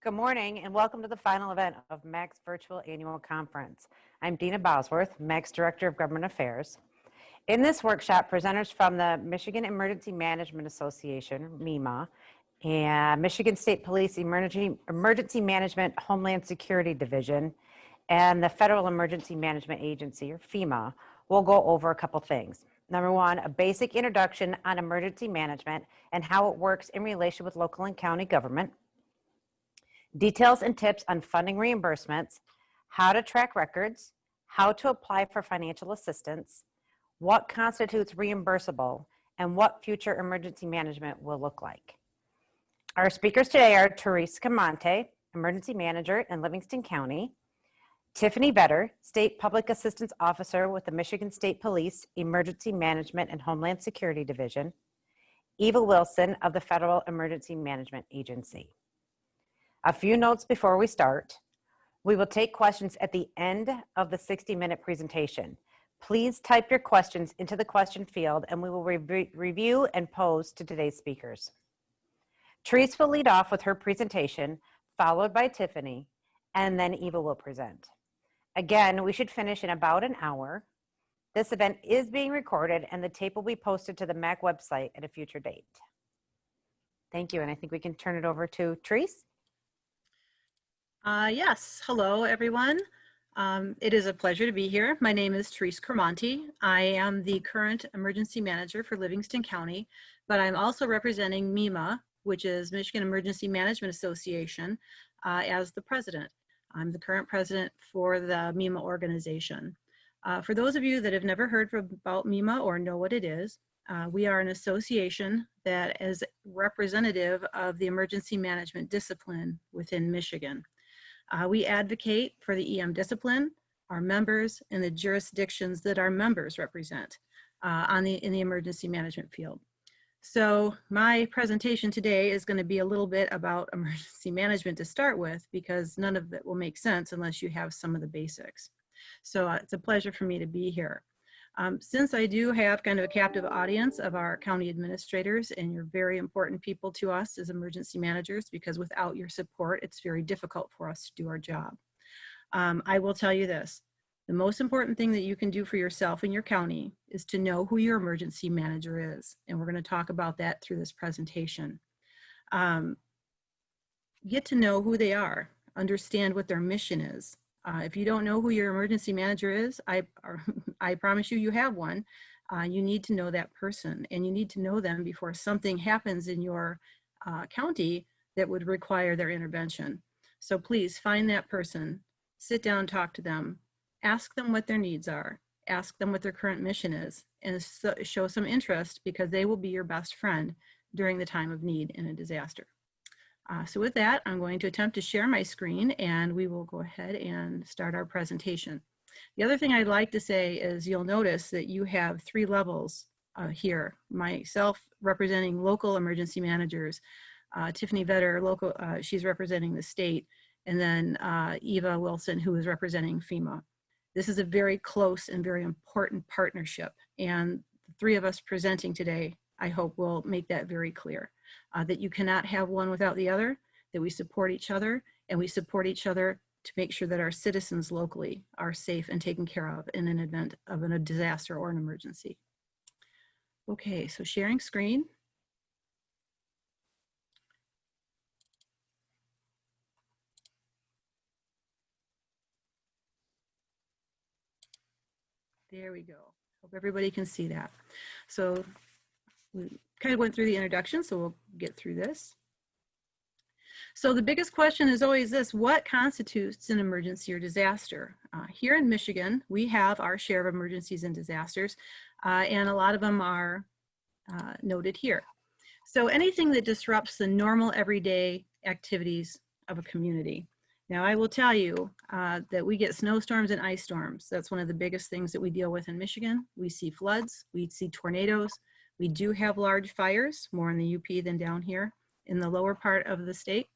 Good morning and welcome to the final event of MAC's virtual annual conference. I'm Dina Bosworth, MAC's Director of Government Affairs. In this workshop, presenters from the Michigan Emergency Management Association, MEMA, and Michigan State Police Emergency Management Homeland Security Division, and the Federal Emergency Management Agency, or FEMA, will go over a couple things. Number one, a basic introduction on emergency management and how it works in relation with local and county government. Details and tips on funding reimbursements, how to track records, how to apply for financial assistance, what constitutes reimbursable, and what future emergency management will look like. Our speakers today are Teresa Camonte, Emergency Manager in Livingston County, Tiffany Vetter, State Public Assistance Officer with the Michigan State Police Emergency Management and Homeland Security Division, Eva Wilson of the Federal Emergency Management Agency. A few notes before we start. We will take questions at the end of the 60-minute presentation. Please type your questions into the question field and we will review and pose to today's speakers. Teresa will lead off with her presentation, followed by Tiffany, and then Eva will present. Again, we should finish in about an hour. This event is being recorded and the tape will be posted to the MAC website at a future date. Thank you, and I think we can turn it over to Teresa. Yes, hello everyone. It is a pleasure to be here. My name is Teresa Camonte. I am the current emergency manager for Livingston County, but I'm also representing MEMA, which is Michigan Emergency Management Association, as the president. I'm the current president for the MEMA organization. For those of you that have never heard about MEMA or know what it is, we are an association that is representative of the emergency management discipline within Michigan. We advocate for the EM discipline, our members, and the jurisdictions that our members represent in the emergency management field. So my presentation today is going to be a little bit about emergency management to start with, because none of it will make sense unless you have some of the basics. So it's a pleasure for me to be here. Since I do have kind of a captive audience of our county administrators, and you're very important people to us as emergency managers, because without your support, it's very difficult for us to do our job. I will tell you this, the most important thing that you can do for yourself in your county is to know who your emergency manager is. And we're going to talk about that through this presentation. Get to know who they are, understand what their mission is. If you don't know who your emergency manager is, I promise you, you have one. You need to know that person, and you need to know them before something happens in your county that would require their intervention. So please find that person, sit down, talk to them, ask them what their needs are, ask them what their current mission is, and show some interest, because they will be your best friend during the time of need in a disaster. So with that, I'm going to attempt to share my screen and we will go ahead and start our presentation. The other thing I'd like to say is you'll notice that you have 3 levels here. Myself representing local emergency managers, Tiffany Vetter, local, she's representing the state, and then Eva Wilson, who is representing FEMA. This is a very close and very important partnership, and the 3 of us presenting today, I hope, will make that very clear. That you cannot have one without the other, that we support each other, and we support each other to make sure that our citizens locally are safe and taken care of in an event of a disaster or an emergency. Okay, so sharing screen. There we go. Hope everybody can see that. So we kind of went through the introduction, so we'll get through this. So the biggest question is always this: what constitutes an emergency or disaster? Here in Michigan, we have our share of emergencies and disasters, and a lot of them are noted here. So anything that disrupts the normal everyday activities of a community. Now I will tell you that we get snowstorms and ice storms. That's one of the biggest things that we deal with in Michigan. We see floods, we see tornadoes. We do have large fires, more in the UP than down here in the lower part of the state.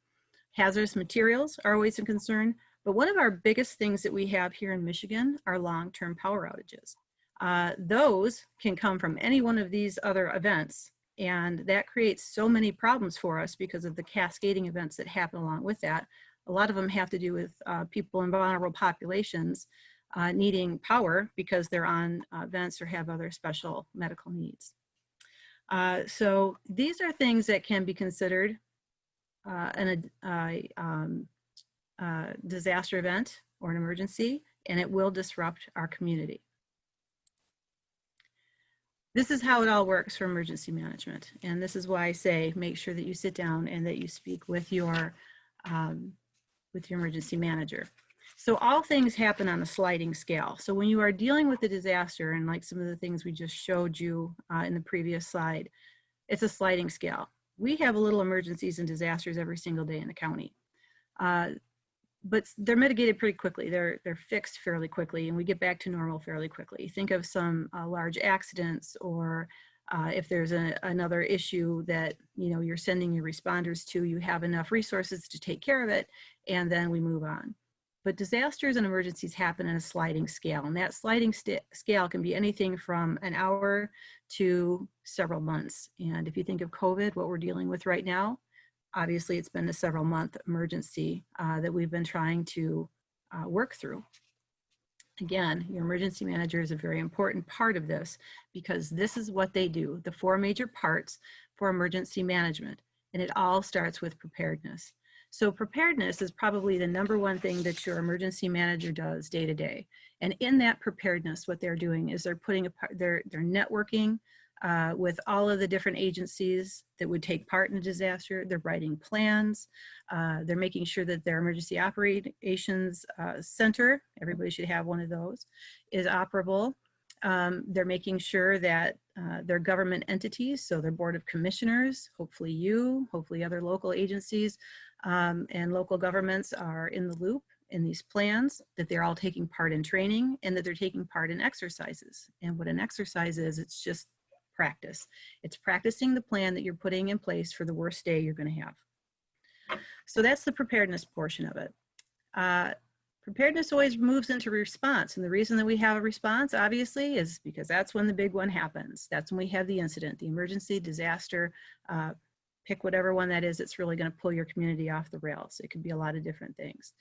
Hazardous materials are always a concern, but one of our biggest things that we have here in Michigan are long-term power outages. Those can come from any one of these other events, And that creates so many problems for us because of the cascading events that happen along with that. A lot of them have to do with people in vulnerable populations needing power because they're on vents or have other special medical needs. So these are things that can be considered in a disaster event or an emergency, and it will disrupt our community. This is how it all works for emergency management. And this is why I say, make sure that you sit down and that you speak with your emergency manager. So all things happen on a sliding scale. So when you are dealing with a disaster, and like some of the things we just showed you in the previous slide, it's a sliding scale. We have little emergencies and disasters every single day in the county. But they're mitigated pretty quickly. They're fixed fairly quickly, and we get back to normal fairly quickly. Think of some large accidents, or if there's another issue that you're sending your responders to, you have enough resources to take care of it, and then we move on. But disasters and emergencies happen in a sliding scale, and that sliding scale can be anything from an hour to several months. And if you think of COVID, what we're dealing with right now, obviously it's been a several-month emergency that we've been trying to work through. Again, your emergency manager is a very important part of this because this is what they do, the 4 major parts for emergency management, and it all starts with preparedness. So preparedness is probably the #1 thing that your emergency manager does day to day. And in that preparedness, what they're doing is they're putting they're networking with all of the different agencies that would take part in a disaster. They're writing plans. They're making sure that their emergency operations center, everybody should have one of those, is operable. They're making sure that their government entities, so their board of commissioners, hopefully you, hopefully other local agencies and local governments are in the loop in these plans, that they're all taking part in training, and that they're taking part in exercises. And what an exercise is, it's just practice. It's practicing the plan that you're putting in place for the worst day you're going to have. So that's the preparedness portion of it. Preparedness always moves into response. And the reason that we have a response, obviously, is because that's when the big one happens. That's when we have the incident, the emergency, disaster, pick whatever one that is, it's really going to pull your community off the rails. It could be a lot of different things.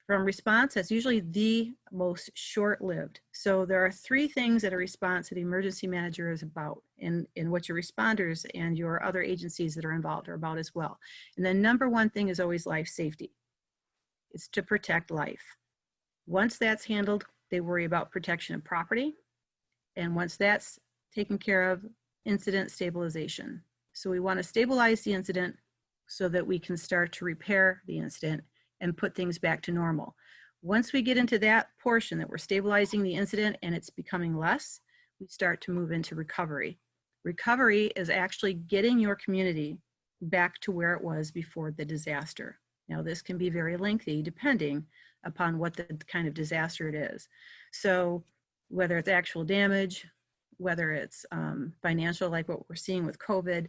From response, that's usually the most short-lived. So there are 3 things that a response that the emergency manager is about, and what your responders and your other agencies that are involved are about as well. And the #1 thing is always life safety. It's to protect life. Once that's handled, they worry about protection of property. And once that's taken care of, incident stabilization. So we want to stabilize the incident so that we can start to repair the incident and put things back to normal. Once we get into that portion that we're stabilizing the incident and it's becoming less, we start to move into recovery. Recovery is actually getting your community back to where it was before the disaster. Now, this can be very lengthy depending upon what the kind of disaster it is. So whether it's actual damage, whether it's financial, like what we're seeing with COVID,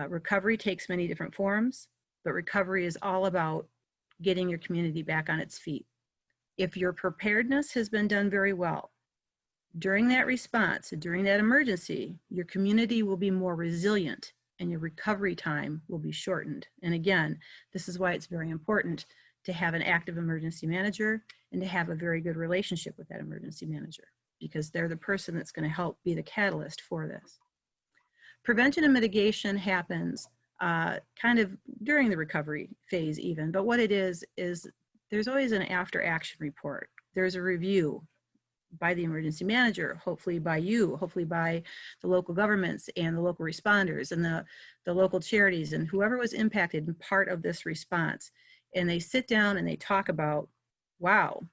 recovery takes many different forms, but recovery is all about getting your community back on its feet. If your preparedness has been done very well, during that response, during that emergency, your community will be more resilient and your recovery time will be shortened. And again, this is why it's very important to have an active emergency manager and to have a very good relationship with that emergency manager, because they're the person that's going to help be the catalyst for this. Prevention and mitigation happens kind of during the recovery phase even, but what it is there's always an after action report. There's a review by the emergency manager, hopefully by you, hopefully by the local governments and the local responders and the local charities and whoever was impacted in part of this response. And they sit down and they talk about, wow,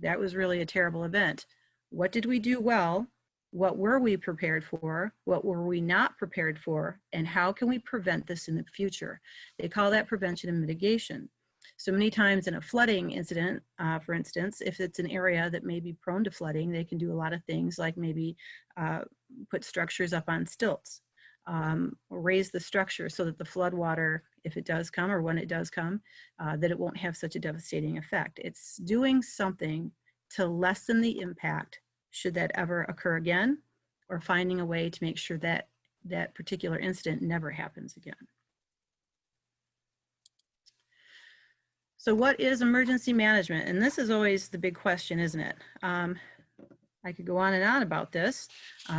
that was really a terrible event. What did we do well? What were we prepared for? What were we not prepared for? And how can we prevent this in the future? They call that prevention and mitigation. So many times in a flooding incident, for instance, if it's an area that may be prone to flooding, they can do a lot of things like maybe put structures up on stilts, or raise the structure so that the flood water, if it does come or when it does come, that it won't have such a devastating effect. It's doing something to lessen the impact should that ever occur again, or finding a way to make sure that that particular incident never happens again. So what is emergency management? And this is always the big question, isn't it? I could go on and on about this,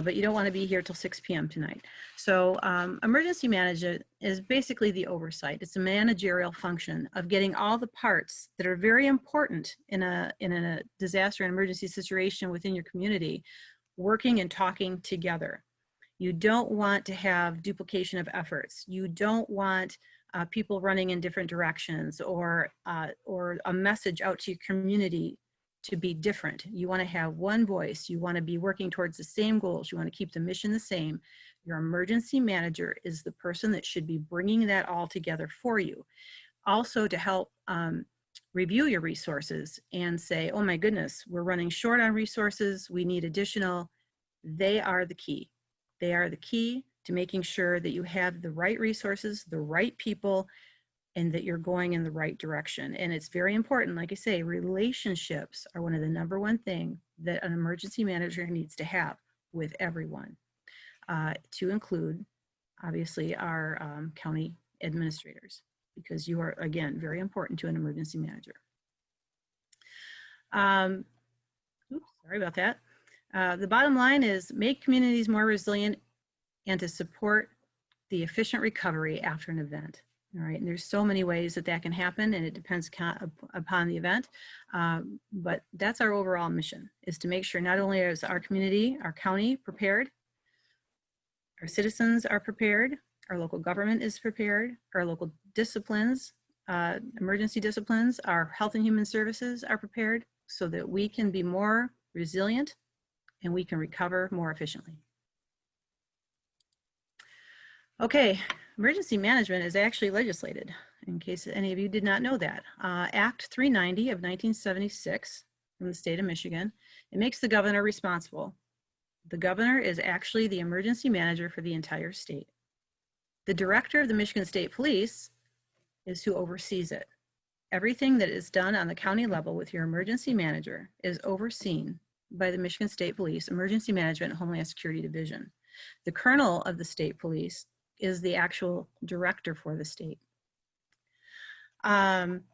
but you don't want to be here till 6 p.m. tonight. So emergency management is basically the oversight. It's a managerial function of getting all the parts that are very important in a disaster and emergency situation within your community working and talking together. You don't want to have duplication of efforts. You don't want people running in different directions or a message out to your community to be different. You want to have one voice. You want to be working towards the same goals. You want to keep the mission the same. Your emergency manager is the person that should be bringing that all together for you. Also to help review your resources and say, oh my goodness, we're running short on resources. We need additional. They are the key. They are the key to making sure that you have the right resources, the right people, and that you're going in the right direction. And it's very important, like I say, relationships are one of the #1 thing that an emergency manager needs to have with everyone, to include, obviously, our county administrators, because you are, again, very important to an emergency manager. Oops, sorry about that. The bottom line is make communities more resilient and to support the efficient recovery after an event. All right, and there's so many ways that can happen, and it depends upon the event. But that's our overall mission, is to make sure not only is our community, our county prepared, our citizens are prepared, our local government is prepared, our local disciplines, emergency disciplines, our health and human services are prepared so that we can be more resilient and we can recover more efficiently. Okay, emergency management is actually legislated, in case any of you did not know that. Act 390 of 1976 from the state of Michigan, it makes the governor responsible. The governor is actually the emergency manager for the entire state. The director of the Michigan State Police is who oversees it. Everything that is done on the county level with your emergency manager is overseen by the Michigan State Police Emergency Management and Homeland Security Division. The colonel of the state police is the actual director for the state. That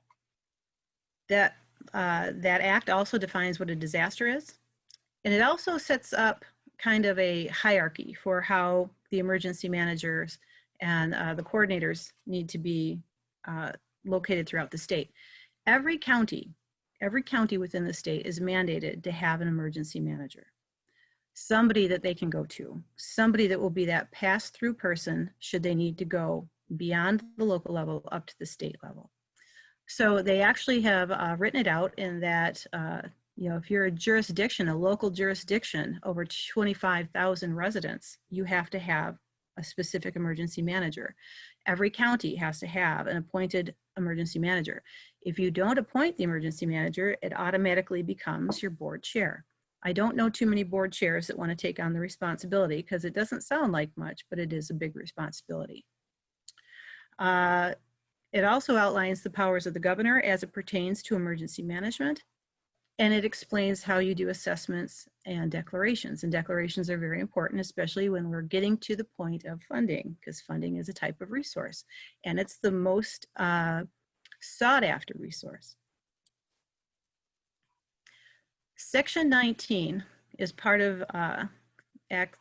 act also defines what a disaster is, and it also sets up kind of a hierarchy for how the emergency managers and the coordinators need to be located throughout the state. Every county within the state is mandated to have an emergency manager. Somebody that they can go to, somebody that will be that pass-through person should they need to go beyond the local level up to the state level. So they actually have written it out in that, if you're a jurisdiction, a local jurisdiction over 25,000 residents, you have to have a specific emergency manager. Every county has to have an appointed emergency manager. If you don't appoint the emergency manager, it automatically becomes your board chair. I don't know too many board chairs that want to take on the responsibility because it doesn't sound like much, but it is a big responsibility. It also outlines the powers of the governor as it pertains to emergency management, and it explains how you do assessments and declarations. And declarations are very important, especially when we're getting to the point of funding, because funding is a type of resource, and it's the most sought after resource. Section 19 is part of Act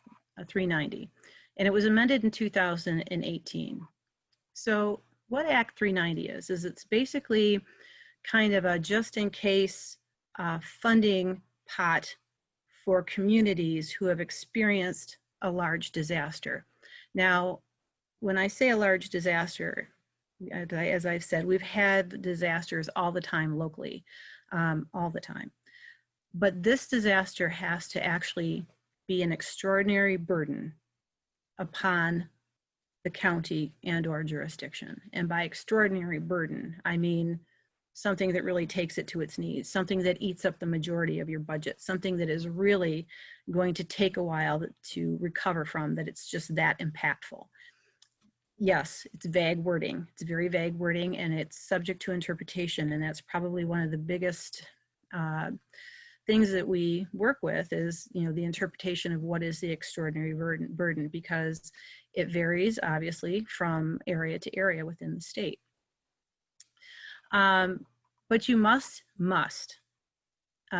390, and it was amended in 2018. So what Act 390 is it's basically kind of a just in case funding pot for communities who have experienced a large disaster. Now, when I say a large disaster, as I've said, we've had disasters all the time locally, all the time. But this disaster has to actually be an extraordinary burden upon the county and or jurisdiction. And by extraordinary burden, I mean something that really takes it to its knees, something that eats up the majority of your budget, something that is really going to take a while to recover from, that it's just that impactful. Yes, it's vague wording. It's very vague wording, and it's subject to interpretation, and that's probably one of the biggest things that we work with is, the interpretation of what is the extraordinary burden, because it varies obviously from area to area within the state. But you must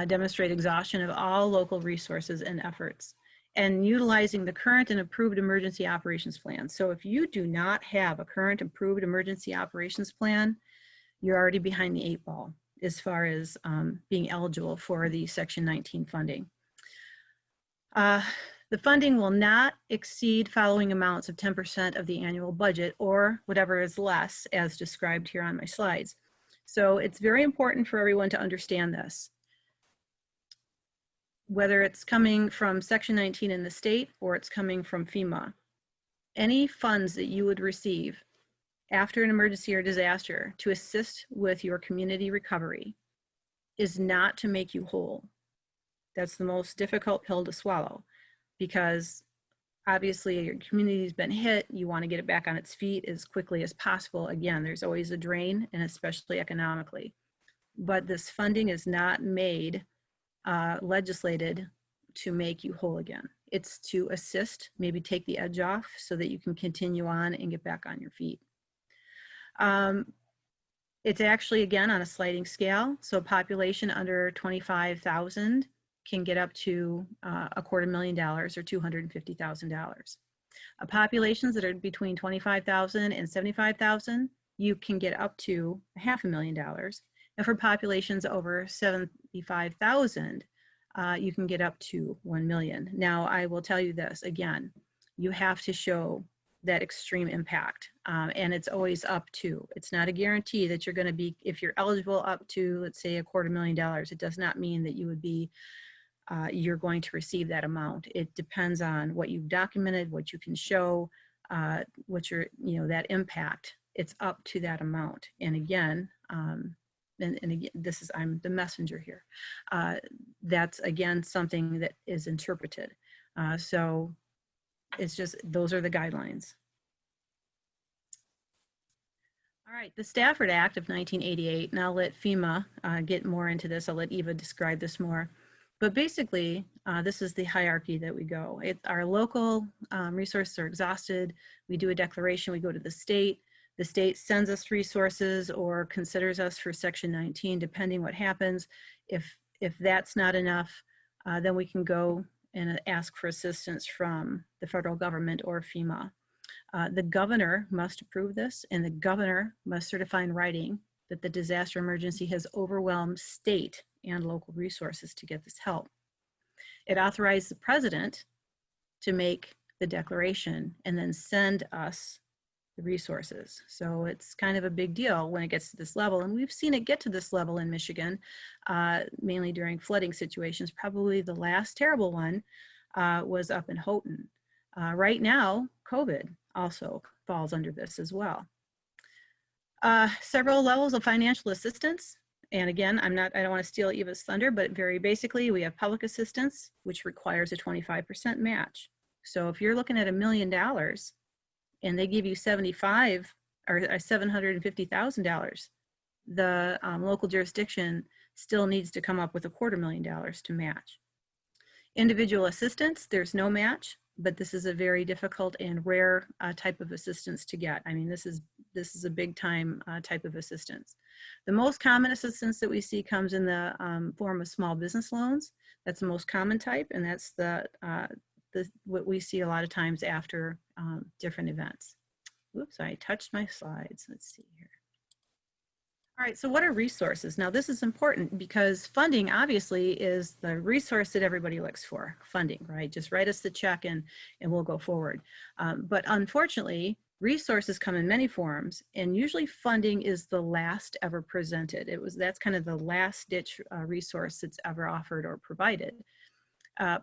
demonstrate exhaustion of all local resources and efforts, and utilizing the current and approved emergency operations plan. So if you do not have a current approved emergency operations plan, you're already behind the 8 ball as far as being eligible for the Section 19 funding. The funding will not exceed following amounts of 10% of the annual budget, or whatever is less, as described here on my slides. So it's very important for everyone to understand this. Whether it's coming from Section 19 in the state or it's coming from FEMA, any funds that you would receive after an emergency or disaster to assist with your community recovery is not to make you whole. That's the most difficult pill to swallow, because obviously your community's been hit. You want to get it back on its feet as quickly as possible. Again, there's always a drain, and especially economically. But this funding is not made legislated to make you whole again. It's to assist, maybe take the edge off so that you can continue on and get back on your feet. It's actually, again, on a sliding scale. So a population under 25,000 can get up to $250,000 or $250,000. Populations that are between 25,000 and 75,000, you can get up to $500,000. And for populations over 75,000, you can get up to 1 million. Now, I will tell you this, again, you have to show that extreme impact. And it's always up to. It's not a guarantee that you're going to be, if you're eligible up to, let's say, $250,000, it does not mean that you would be, you're going to receive that amount. It depends on what you've documented, what you can show, what your, that impact. It's up to that amount. And again, and again, this is, I'm the messenger here. That's, again, something that is interpreted. So it's just, those are the guidelines. All right, the Stafford Act of 1988, and I'll let FEMA get more into this. I'll let Eva describe this more. But basically, this is the hierarchy that we go. Our local resources are exhausted. We do a declaration, we go to the state. The state sends us resources or considers us for Section 19, depending what happens. If that's not enough, then we can go and ask for assistance from the federal government or FEMA. The governor must approve this, and the governor must certify in writing that the disaster emergency has overwhelmed state and local resources to get this help. It authorizes the president to make the declaration and then send us the resources. So it's kind of a big deal when it gets to this level. And we've seen it get to this level in Michigan, mainly during flooding situations. Probably the last terrible one was up in Houghton. Right now, COVID also falls under this as well. Several levels of financial assistance. And again, I don't want to steal Eva's thunder, but very basically, we have public assistance, which requires a 25% match. So if you're looking at $1 million and they give you $750,000, the local jurisdiction still needs to come up with $250,000 to match. Individual assistance, there's no match, but this is a very difficult and rare type of assistance to get. I mean, this is a big time type of assistance. The most common assistance that we see comes in the form of small business loans. That's the most common type, and that's what we see a lot of times after different events. Oops, I touched my slides. Let's see here. All right, so what are resources? Now this is important because funding obviously is the resource that everybody looks for, funding, right? Just write us the check and we'll go forward. But unfortunately, resources come in many forms, and usually funding is the last ever presented. That's kind of the last ditch resource that's ever offered or provided.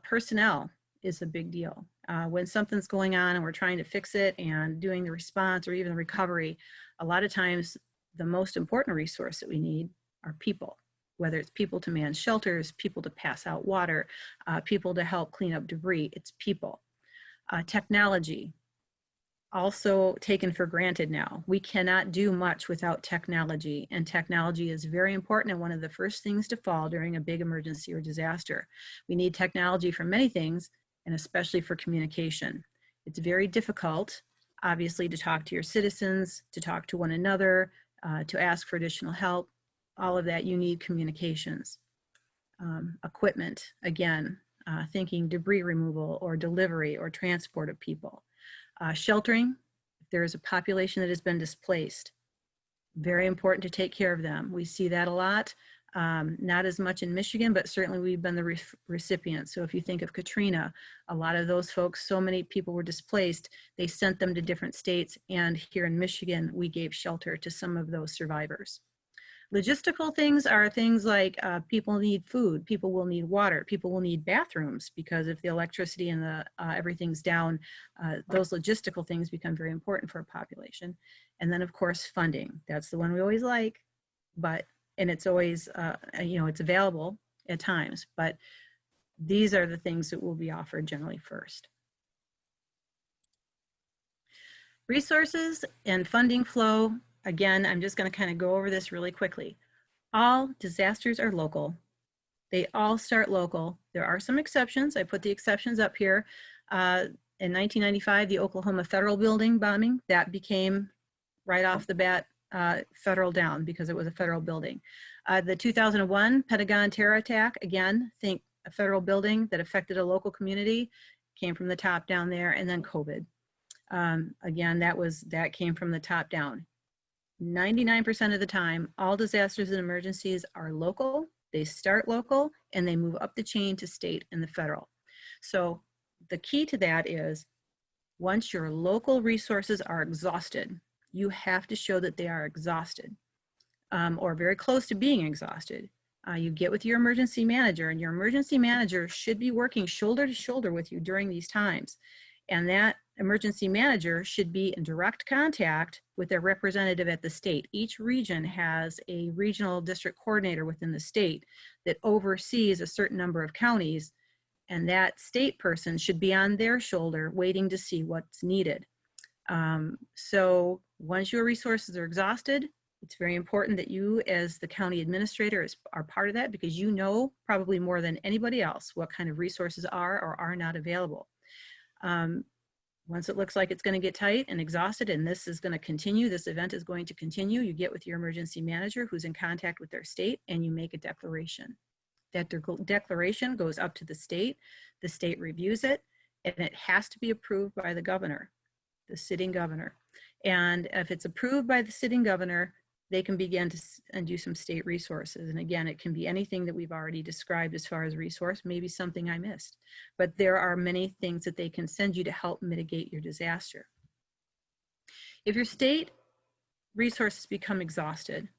Personnel is a big deal. When something's going on and we're trying to fix it and doing the response or even the recovery, a lot of times the most important resource that we need are people, whether it's people to man shelters, people to pass out water, people to help clean up debris. It's people. Technology. also taken for granted now. We cannot do much without technology, and technology is very important and one of the first things to fall during a big emergency or disaster. We need technology for many things, and especially for communication. It's very difficult, obviously, to talk to your citizens, to talk to one another, to ask for additional help. All of that, you need communications. Equipment, again, thinking debris removal or delivery or transport of people. Sheltering, if there is a population that has been displaced, very important to take care of them. We see that a lot, not as much in Michigan, but certainly we've been the recipients. So if you think of Katrina, a lot of those folks, so many people were displaced, they sent them to different states, and here in Michigan, we gave shelter to some of those survivors. Logistical things are things like people need food, people will need water, people will need bathrooms, because if the electricity and the everything's down, those logistical things become very important for a population. And then of course funding, that's the one we always like, and it's always it's available at times, but these are the things that will be offered generally first. Resources and funding flow. Again, I'm just going to kind of go over this really quickly. All disasters are local. They all start local. There are some exceptions. I put the exceptions up here. In 1995, the Oklahoma Federal Building bombing, that became right off the bat federal down because it was a federal building. The 2001 Pentagon terror attack, again, think a federal building that affected a local community, came from the top down there. And then COVID. Again, that came from the top down. 99% of the time, all disasters and emergencies are local. They start local and they move up the chain to state and the federal. So the key to that is once your local resources are exhausted, you have to show that they are exhausted or very close to being exhausted. You get with your emergency manager, and your emergency manager should be working shoulder to shoulder with you during these times. And that emergency manager should be in direct contact with their representative at the state. Each region has a regional district coordinator within the state that oversees a certain number of counties, and that state person should be on their shoulder waiting to see what's needed. So once your resources are exhausted, it's very important that you as the county administrator are part of that, because you know probably more than anybody else what kind of resources are or are not available. Once it looks like it's going to get tight and exhausted and this is going to continue, this event is going to continue, you get with your emergency manager who's in contact with their state and you make a declaration. That declaration goes up to the state reviews it, and it has to be approved by the governor, the sitting governor. And if it's approved by the sitting governor, they can begin to do some state resources. And again, it can be anything that we've already described as far as resource, maybe something I missed. But there are many things that they can send you to help mitigate your disaster. If your state resources become exhausted,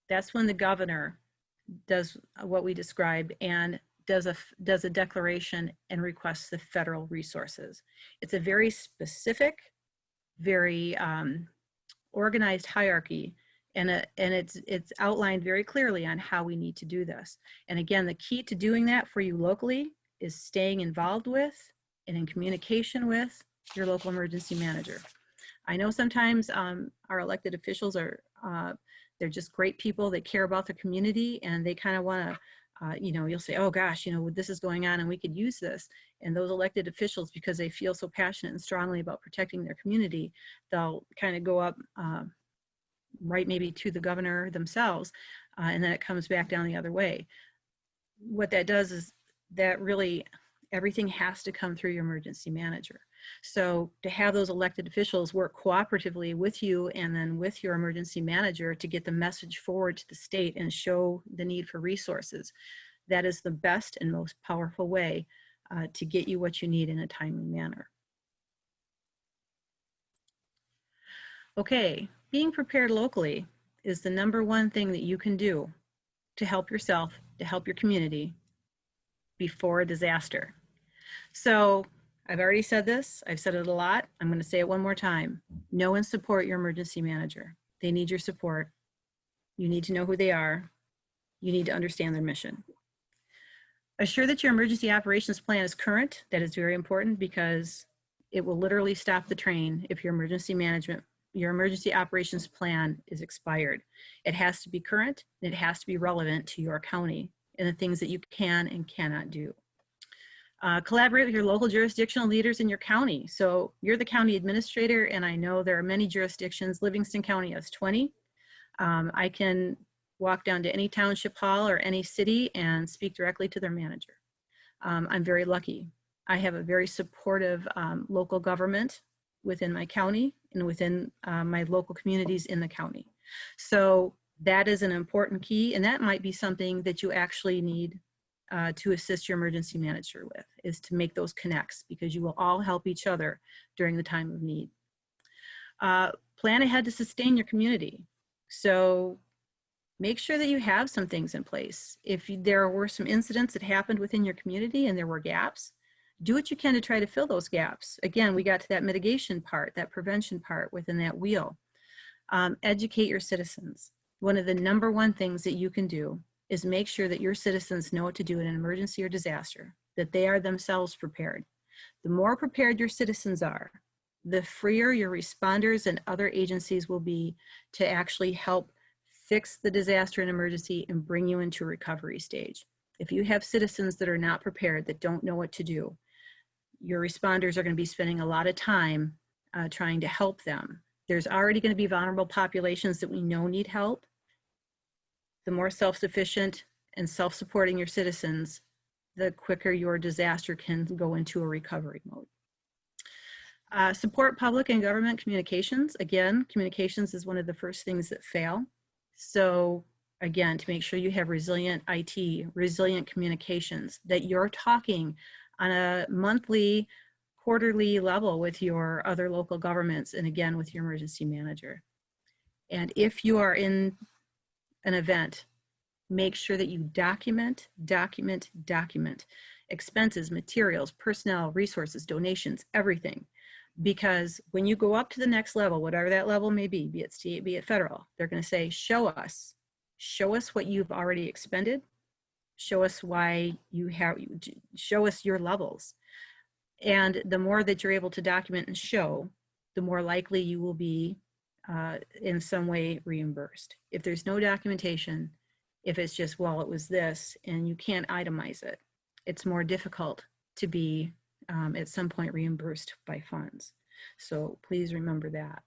that's when the governor does what we described and does a declaration and requests the federal resources. It's a very specific, very organized hierarchy. And it's outlined very clearly on how we need to do this. And again, the key to doing that for you locally is staying involved with and in communication with your local emergency manager. I know sometimes our elected officials are, they're just great people. They care about their community and they kind of want to, you'll say, oh gosh, this is going on and we could use this. And those elected officials, because they feel so passionate and strongly about protecting their community, they'll kind of go up right maybe to the governor themselves, and then it comes back down the other way. What that does is that really everything has to come through your emergency manager. So to have those elected officials work cooperatively with you and then with your emergency manager to get the message forward to the state and show the need for resources, that is the best and most powerful way to get you what you need in a timely manner. Okay, being prepared locally is the #1 thing that you can do to help yourself, to help your community before a disaster. So I've already said this, I've said it a lot, I'm going to say it one more time. Know and support your emergency manager. They need your support. You need to know who they are. You need to understand their mission. Assure that your emergency operations plan is current. That is very important because It will literally stop the train if your emergency operations plan is expired. It has to be current, and it has to be relevant to your county and the things that you can and cannot do. Collaborate with your local jurisdictional leaders in your county. So you're the county administrator, and I know there are many jurisdictions. Livingston County has 20. I can walk down to any township hall or any city and speak directly to their manager. I'm very lucky. I have a very supportive local government within my county and within my local communities in the county. So that is an important key, and that might be something that you actually need to assist your emergency manager with, is to make those connects, because you will all help each other during the time of need. Plan ahead to sustain your community. So make sure that you have some things in place. If there were some incidents that happened within your community and there were gaps, do what you can to try to fill those gaps. Again, we got to that mitigation part, that prevention part within that wheel. Educate your citizens. One of the number one things that you can do is make sure that your citizens know what to do in an emergency or disaster, that they are themselves prepared. The more prepared your citizens are, the freer your responders and other agencies will be to actually help fix the disaster and emergency and bring you into a recovery stage. If you have citizens that are not prepared, that don't know what to do, your responders are going to be spending a lot of time trying to help them. There's already going to be vulnerable populations that we know need help. The more self-sufficient and self-supporting your citizens, the quicker your disaster can go into a recovery mode. Support public and government communications. Again, communications is one of the first things that fail. So again, to make sure you have resilient IT, resilient communications, that you're talking on a monthly, quarterly level with your other local governments, and again, with your emergency manager. And if you are in an event, make sure that you document expenses, materials, personnel, resources, donations, everything. Because when you go up to the next level, whatever that level may be it state, be it federal, they're going to say, show us what you've already expended, show us show us your levels. And the more that you're able to document and show, the more likely you will be in some way reimbursed. If there's no documentation, if it's just, well, it was this, and you can't itemize it, it's more difficult to be at some point reimbursed by funds. So please remember that.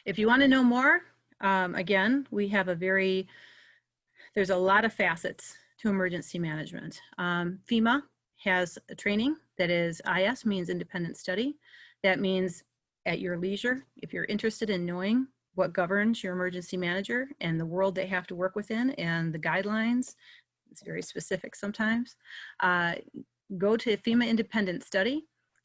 If you want to know more, again, we have there's a lot of facets to emergency management. FEMA has a training that is IS, means independent study. That means at your leisure, if you're interested in knowing what governs your emergency manager and the world they have to work within and the guidelines, it's very specific sometimes, go to FEMA independent study.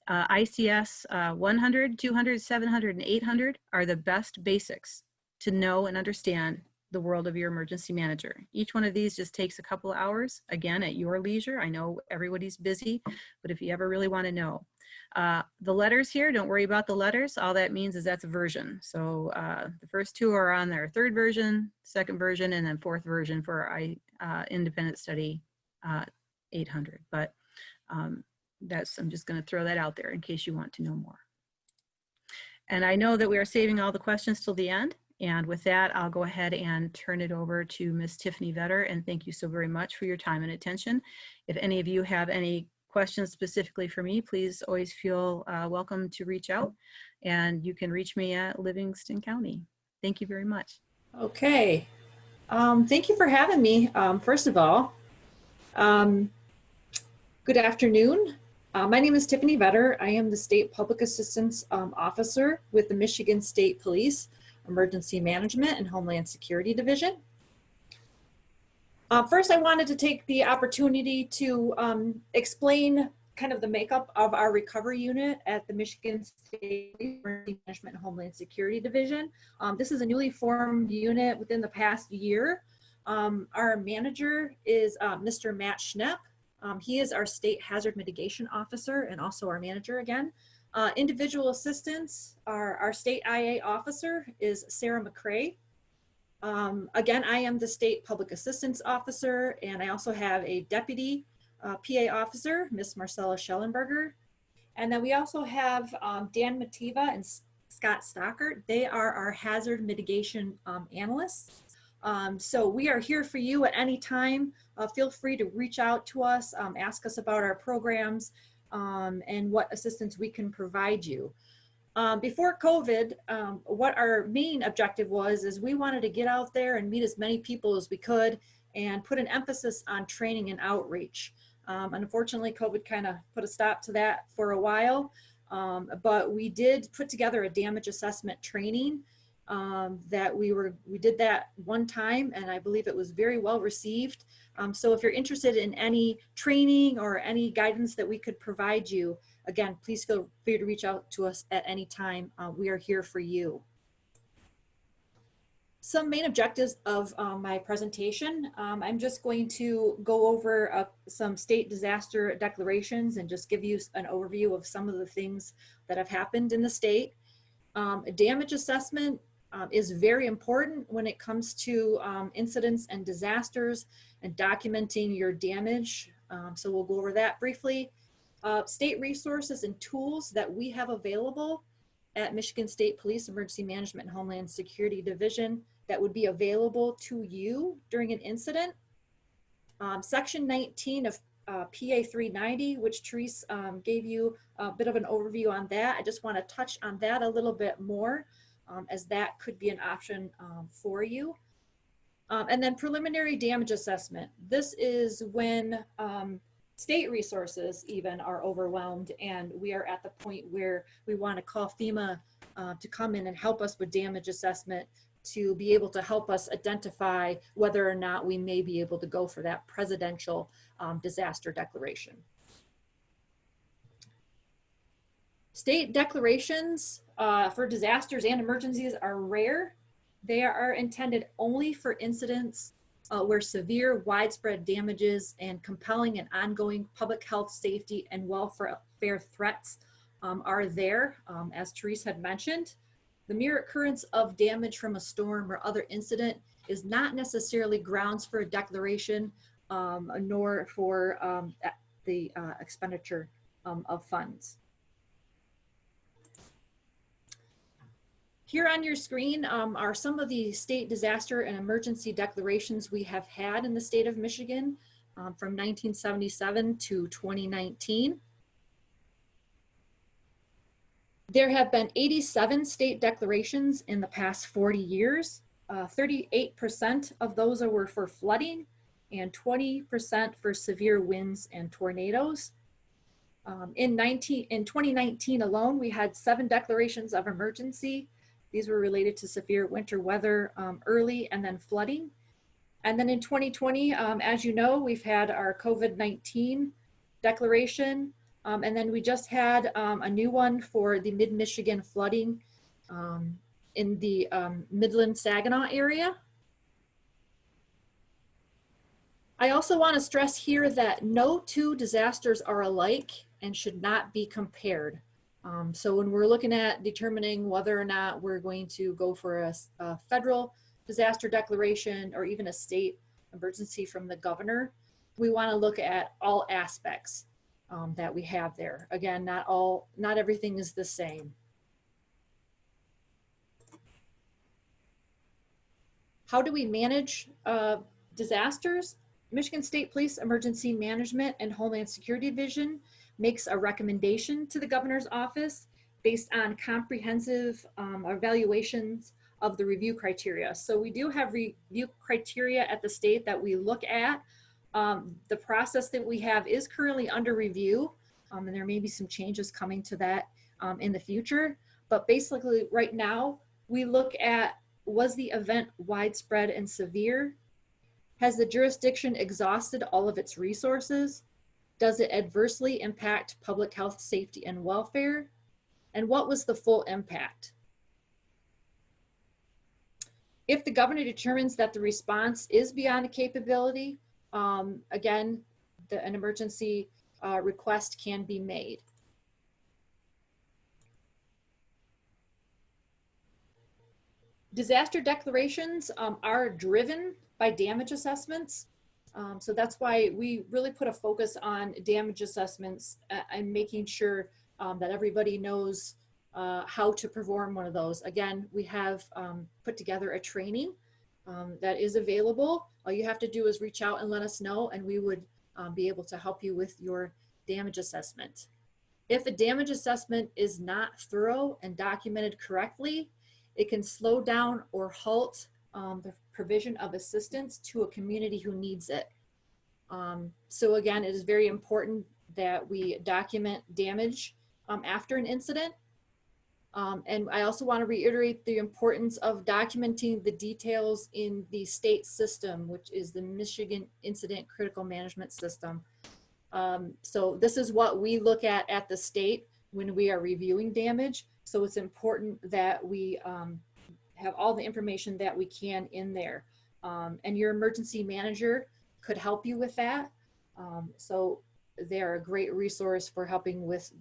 ICS 100, 200, 700, and 800 are the best basics to know and understand the world of your emergency manager. Each one of these just takes a couple of hours, again, at your leisure. I know everybody's busy, but if you ever really want to know. The letters here, don't worry about the letters. All that means is that's a version. So the first two are on their third version, second version, and then fourth version for our independent study 800. But I'm just going to throw that out there in case you want to know more. And I know that we are saving all the questions till the end. And with that, I'll go ahead and turn it over to Ms. Tiffany Vetter. And thank you so very much for your time and attention. If any of you have any questions specifically for me, please always feel welcome to reach out. And you can reach me at Livingston County. Thank you very much. Okay. Thank you for having me. First of all, good afternoon. My name is Tiffany Vetter. I am the State Public Assistance Officer with the Michigan State Police Emergency Management and Homeland Security Division. First, I wanted to take the opportunity to explain kind of the makeup of our recovery unit at the Michigan State Emergency Management and Homeland Security Division. This is a newly formed unit within the past year. Our manager is Mr. Matt Schnepp. He is our State Hazard Mitigation Officer and also our manager again. Individual assistants, our State IA Officer is Sarah McCrae. Again, I am the State Public Assistance Officer, and I also have a Deputy PA Officer, Miss Marcella Schellenberger, And then we also have Dan Mativa and Scott Stockert. They are our hazard mitigation analysts. So we are here for you at any time. Feel free to reach out to us, ask us about our programs, and what assistance we can provide you. Before COVID, what our main objective was is we wanted to get out there and meet as many people as we could and put an emphasis on training and outreach. Unfortunately, COVID kind of put a stop to that for a while, but we did put together a damage assessment training that we did that one time, and I believe it was very well received. So if you're interested in any training or any guidance that we could provide you, again, please feel free to reach out to us at any time. We are here for you. Some main objectives of my presentation. I'm just going to go over some state disaster declarations and just give you an overview of some of the things that have happened in the state. A damage assessment is very important when it comes to incidents and disasters and documenting your damage. So we'll go over that briefly. State resources and tools that we have available at Michigan State Police Emergency Management and Homeland Security Division that would be available to you during an incident. Section 19 of PA 390, which Therese gave you a bit of an overview on that. I just want to touch on that a little bit more as that could be an option for you. And then preliminary damage assessment. This is when state resources even are overwhelmed and we are at the point where we want to call FEMA to come in and help us with damage assessment to be able to help us identify whether or not we may be able to go for that presidential disaster declaration. State declarations for disasters and emergencies are rare. They are intended only for incidents where severe widespread damages and compelling and ongoing public health, safety, and welfare threats are there. As Therese had mentioned, the mere occurrence of damage from a storm or other incident is not necessarily grounds for a declaration, nor for the expenditure of funds. Here on your screen are some of the state disaster and emergency declarations we have had in the state of Michigan from 1977 to 2019. There have been 87 state declarations in the past 40 years. 38% of those were for flooding and 20% for severe winds and tornadoes. In 2019 alone, we had 7 declarations of emergency. These were related to severe winter weather early and then flooding. And then in 2020, as you know, we've had our COVID-19 declaration. And then we just had a new one for the mid-Michigan flooding in the Midland Saginaw area. I also want to stress here that no two disasters are alike and should not be compared. So when we're looking at determining whether or not we're going to go for a federal disaster declaration or even a state emergency from the governor, we want to look at all aspects that we have there. Again, not everything is the same. How do we manage disasters? Michigan State Police Emergency Management and Homeland Security Division makes a recommendation to the governor's office based on comprehensive evaluations of the review criteria. So we do have review criteria at the state that we look at. The process that we have is currently under review, and there may be some changes coming to that in the future. But basically right now, we look at, was the event widespread and severe? Has the jurisdiction exhausted all of its resources? Does it adversely impact public health, safety, and welfare? And what was the full impact? If the governor determines that the response is beyond the capability, again, an emergency request can be made. Disaster declarations are driven by damage assessments. So that's why we really put a focus on damage assessments and making sure that everybody knows how to perform one of those. Again, we have put together a training that is available. All you have to do is reach out and let us know, and we would be able to help you with your damage assessment. If a damage assessment is not thorough and documented correctly, it can slow down or halt the provision of assistance to a community who needs it. So again, it is very important that we document damage after an incident. And I also want to reiterate the importance of documenting the details in the state system, which is the Michigan Incident Critical Management System. So this is what we look at the state when we are reviewing damage. So it's important that we have all the information that we can in there. And your emergency manager could help you with that. So they're a great resource for helping with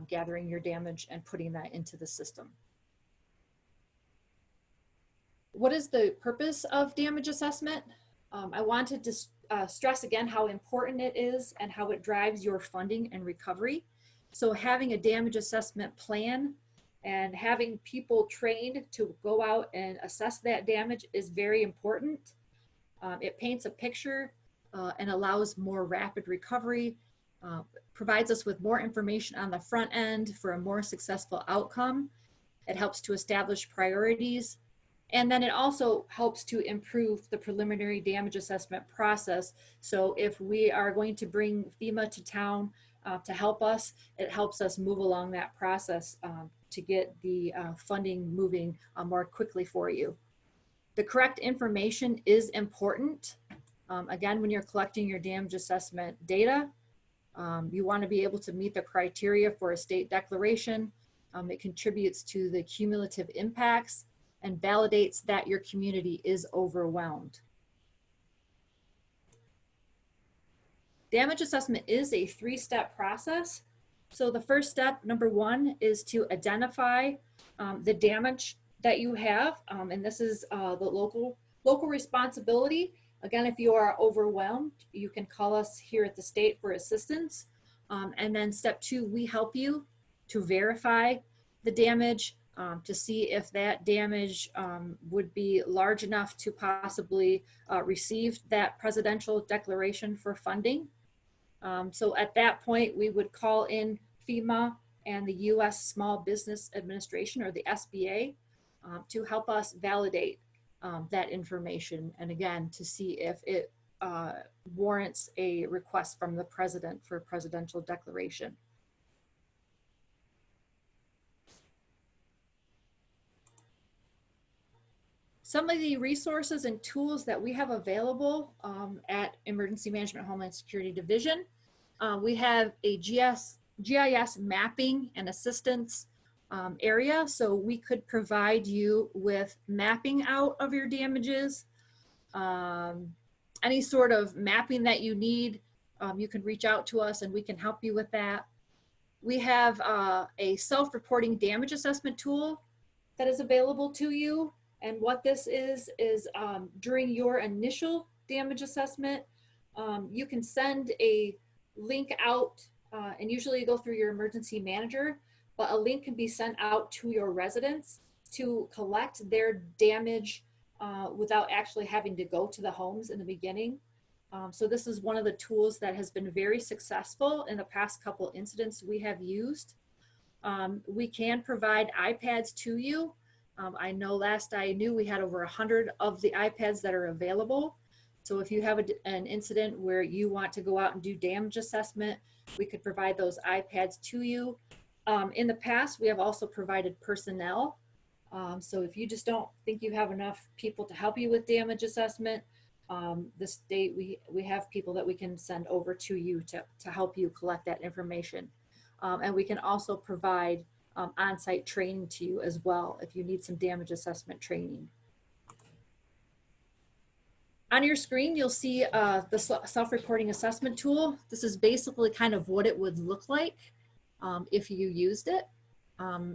gathering your damage and putting that into the system. What is the purpose of damage assessment? I wanted to stress again how important it is and how it drives your funding and recovery. So having a damage assessment plan and having people trained to go out and assess that damage is very important. It paints a picture and allows more rapid recovery, provides us with more information on the front end for a more successful outcome. It helps to establish priorities. And then it also helps to improve the preliminary damage assessment process. So if we are going to bring FEMA to town to help us, it helps us move along that process to get the funding moving more quickly for you. The correct information is important. Again, when you're collecting your damage assessment data, you want to be able to meet the criteria for a state declaration. It contributes to the cumulative impacts and validates that your community is overwhelmed. Damage assessment is a 3-step process. So the first step, number 1, is to identify the damage that you have. And this is the local responsibility. Again, if you are overwhelmed, you can call us here at the state for assistance. And then step 2, we help you to verify the damage, to see if that damage would be large enough to possibly receive that presidential declaration for funding. So at that point, we would call in FEMA and the U.S. Small Business Administration, or the SBA, to help us validate that information. And again, to see if it warrants a request from the president for a presidential declaration. Some of the resources and tools that we have available at Emergency Management Homeland Security Division. We have a GIS mapping and assistance area. So we could provide you with mapping out of your damages, any sort of mapping that you need. You can reach out to us and we can help you with that. We have a self-reporting damage assessment tool that is available to you. And what this is during your initial damage assessment, you can send a link out, and usually you go through your emergency manager, but a link can be sent out to your residents to collect their damage without actually having to go to the homes in the beginning. So this is one of the tools that has been very successful in the past couple incidents we have used. We can provide iPads to you. I know last I knew we had over 100 of the iPads that are available. So if you have an incident where you want to go out and do damage assessment, we could provide those iPads to you. In the past, we have also provided personnel. So if you just don't think you have enough people to help you with damage assessment, the state, we have people that we can send over to you to help you collect that information. And we can also provide on-site training to you as well if you need some damage assessment training. On your screen, you'll see the self-reporting assessment tool. This is basically kind of what it would look like if you used it.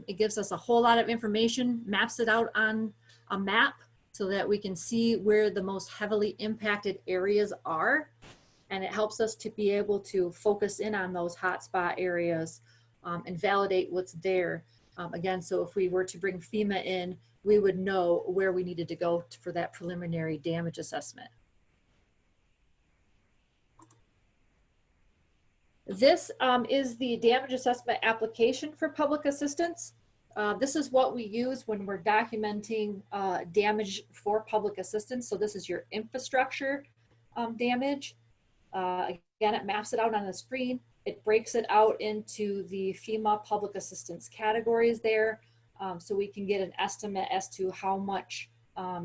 It gives us a whole lot of information, maps it out on a map so that we can see where the most heavily impacted areas are. And it helps us to be able to focus in on those hotspot areas and validate what's there. Again, so if we were to bring FEMA in, we would know where we needed to go for that preliminary damage assessment. This is the damage assessment application for public assistance. This is what we use when we're documenting damage for public assistance. So this is your infrastructure damage. Again, it maps it out on the screen. It breaks it out into the FEMA public assistance categories there, so we can get an estimate as to how much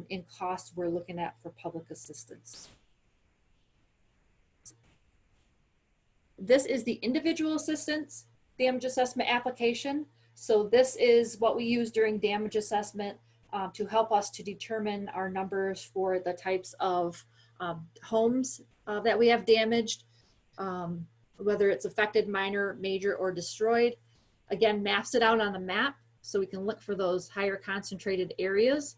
in cost we're looking at for public assistance. This is the individual assistance damage assessment application. So this is what we use during damage assessment to help us to determine our numbers for the types of homes that we have damaged, whether it's affected, minor, major, or destroyed. Again, maps it out on the map so we can look for those higher concentrated areas.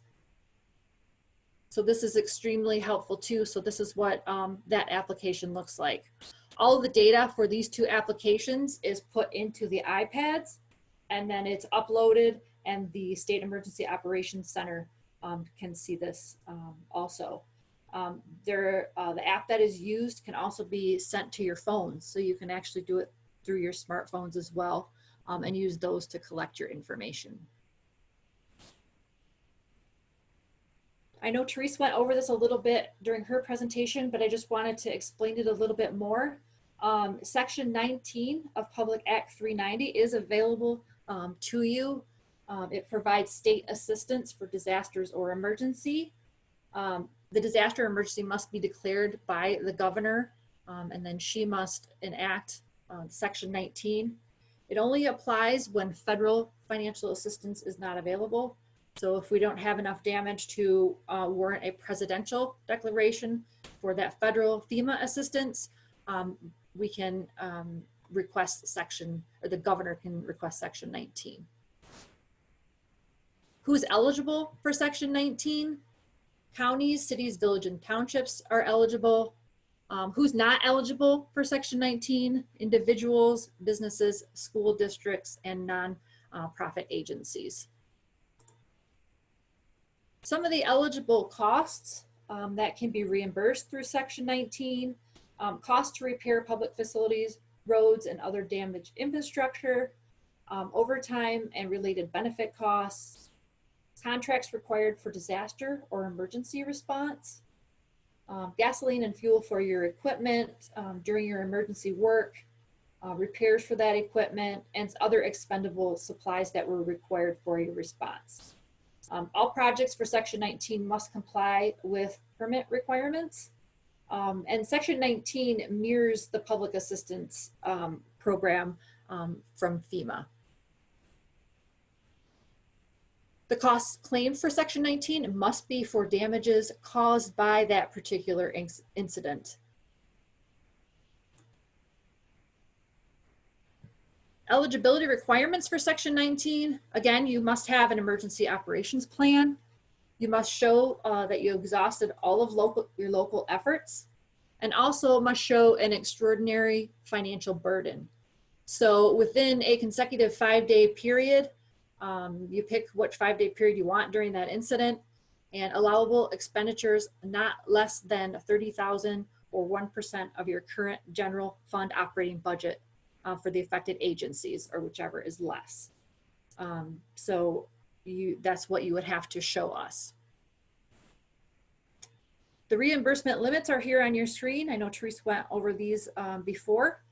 So this is extremely helpful too. So this is what that application looks like. All of the data for these two applications is put into the iPads, and then it's uploaded, and the State Emergency Operations Center can see this also. The app that is used can also be sent to your phones, so you can actually do it through your smartphones as well, and use those to collect your information. I know Therese went over this a little bit during her presentation, but I just wanted to explain it a little bit more. Section 19 of Public Act 390 is available to you. It provides state assistance for disasters or emergency. The disaster emergency must be declared by the governor, and then she must enact Section 19. It only applies when federal financial assistance is not available. So if we don't have enough damage to warrant a presidential declaration for that federal FEMA assistance, we can request section, or the governor can request Section 19. Who's eligible for Section 19? Counties, cities, villages, and townships are eligible. Who's not eligible for Section 19? Individuals, businesses, school districts, and non-profit agencies. Some of the eligible costs that can be reimbursed through Section 19, costs to repair public facilities, roads, and other damaged infrastructure, overtime and related benefit costs, contracts required for disaster or emergency response, gasoline and fuel for your equipment during your emergency work, repairs for that equipment, and other expendable supplies that were required for your response. All projects for Section 19 must comply with permit requirements. And Section 19 mirrors the public assistance program from FEMA. The costs claimed for Section 19 must be for damages caused by that particular incident. Eligibility requirements for Section 19. Again, you must have an emergency operations plan. You must show that you exhausted all of your local efforts, and also must show an extraordinary financial burden. So within a consecutive 5-day period, you pick what 5-day period you want during that incident, and allowable expenditures not less than $30,000 or 1% of your current general fund operating budget for the affected agencies, or whichever is less. So that's what you would have to show us. The reimbursement limits are here on your screen. I know Therese went over these before.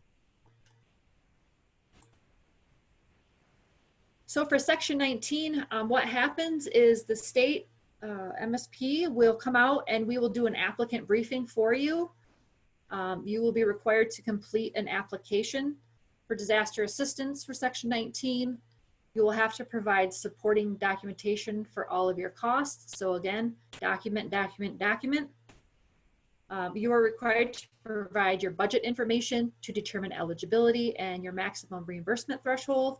So for Section 19, what happens is the state MSP will come out and we will do an applicant briefing for you. You will be required to complete an application for disaster assistance for Section 19. You will have to provide supporting documentation for all of your costs. So again, document, document, document. You are required to provide your budget information to determine eligibility and your maximum reimbursement threshold.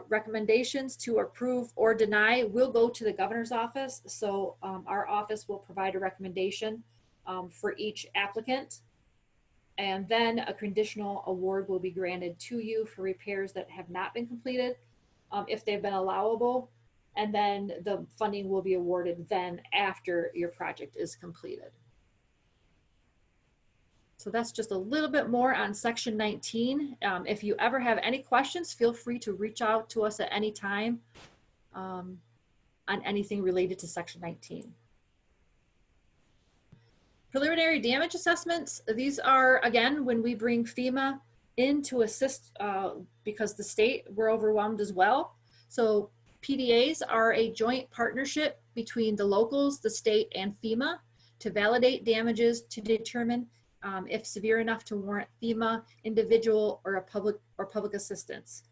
Recommendations to approve or deny will go to the governor's office. So our office will provide a recommendation for each applicant. And then a conditional award will be granted to you for repairs that have not been completed, if they've been allowable. And then the funding will be awarded then after your project is completed. So that's just a little bit more on Section 19. If you ever have any questions, feel free to reach out to us at any time on anything related to Section 19. Preliminary damage assessments. These are, again, when we bring FEMA in to assist because the state, we're overwhelmed as well. So PDAs are a joint partnership between the locals, the state, and FEMA to validate damages to determine if severe enough to warrant FEMA, individual, or public assistance.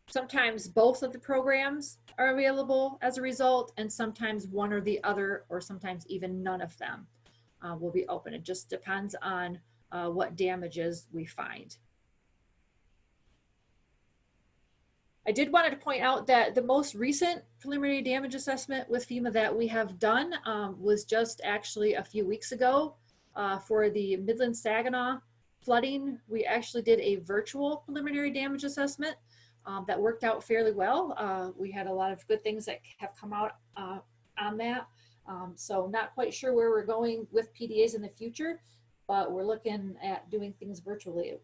Sometimes both of the programs are available as a result, and sometimes one or the other, or sometimes even none of them will be open. It just depends on what damages we find. I did want to point out that the most recent preliminary damage assessment with FEMA that we have done was just actually a few weeks ago for the Midland Saginaw flooding. We actually did a virtual preliminary damage assessment that worked out fairly well. We had a lot of good things that have come out on that. So not quite sure where we're going with PDAs in the future, but we're looking at doing things virtually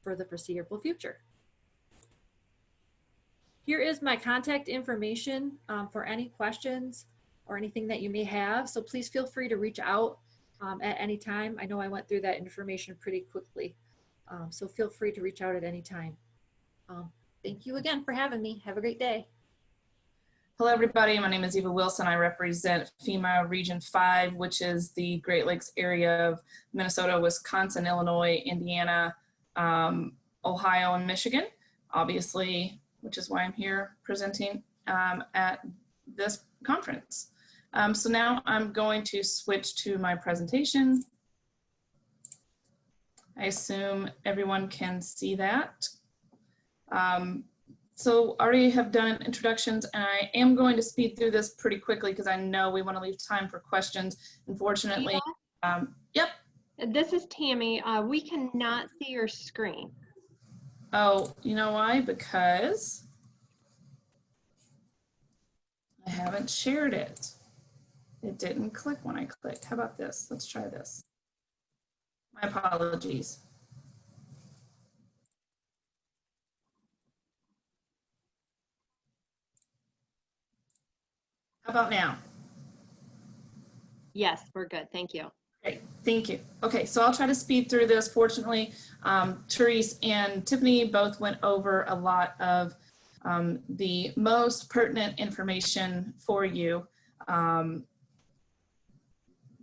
for the foreseeable future. Here is my contact information for any questions or anything that you may have. So please feel free to reach out at any time. I know I went through that information pretty quickly. So feel free to reach out at any time. Thank you again for having me. Have a great day. Hello, everybody. My name is Eva Wilson. I represent FEMA Region 5, which is the Great Lakes area of Minnesota, Wisconsin, Illinois, Indiana, Ohio, and Michigan, obviously, which is why I'm here presenting at this conference. So now I'm going to switch to my presentation. I assume everyone can see that. So already have done introductions, and I am going to speed through this pretty quickly because I know we want to leave time for questions. Unfortunately, yep. This is Tammy. We cannot see your screen. Oh, you know why? Because I haven't shared it. It didn't click when I clicked. How about this? Let's try this. My apologies. How about now? Yes, we're good. Thank you. Great, thank you. Okay, so I'll try to speed through this. Fortunately, Therese and Tiffany both went over a lot of the most pertinent information for you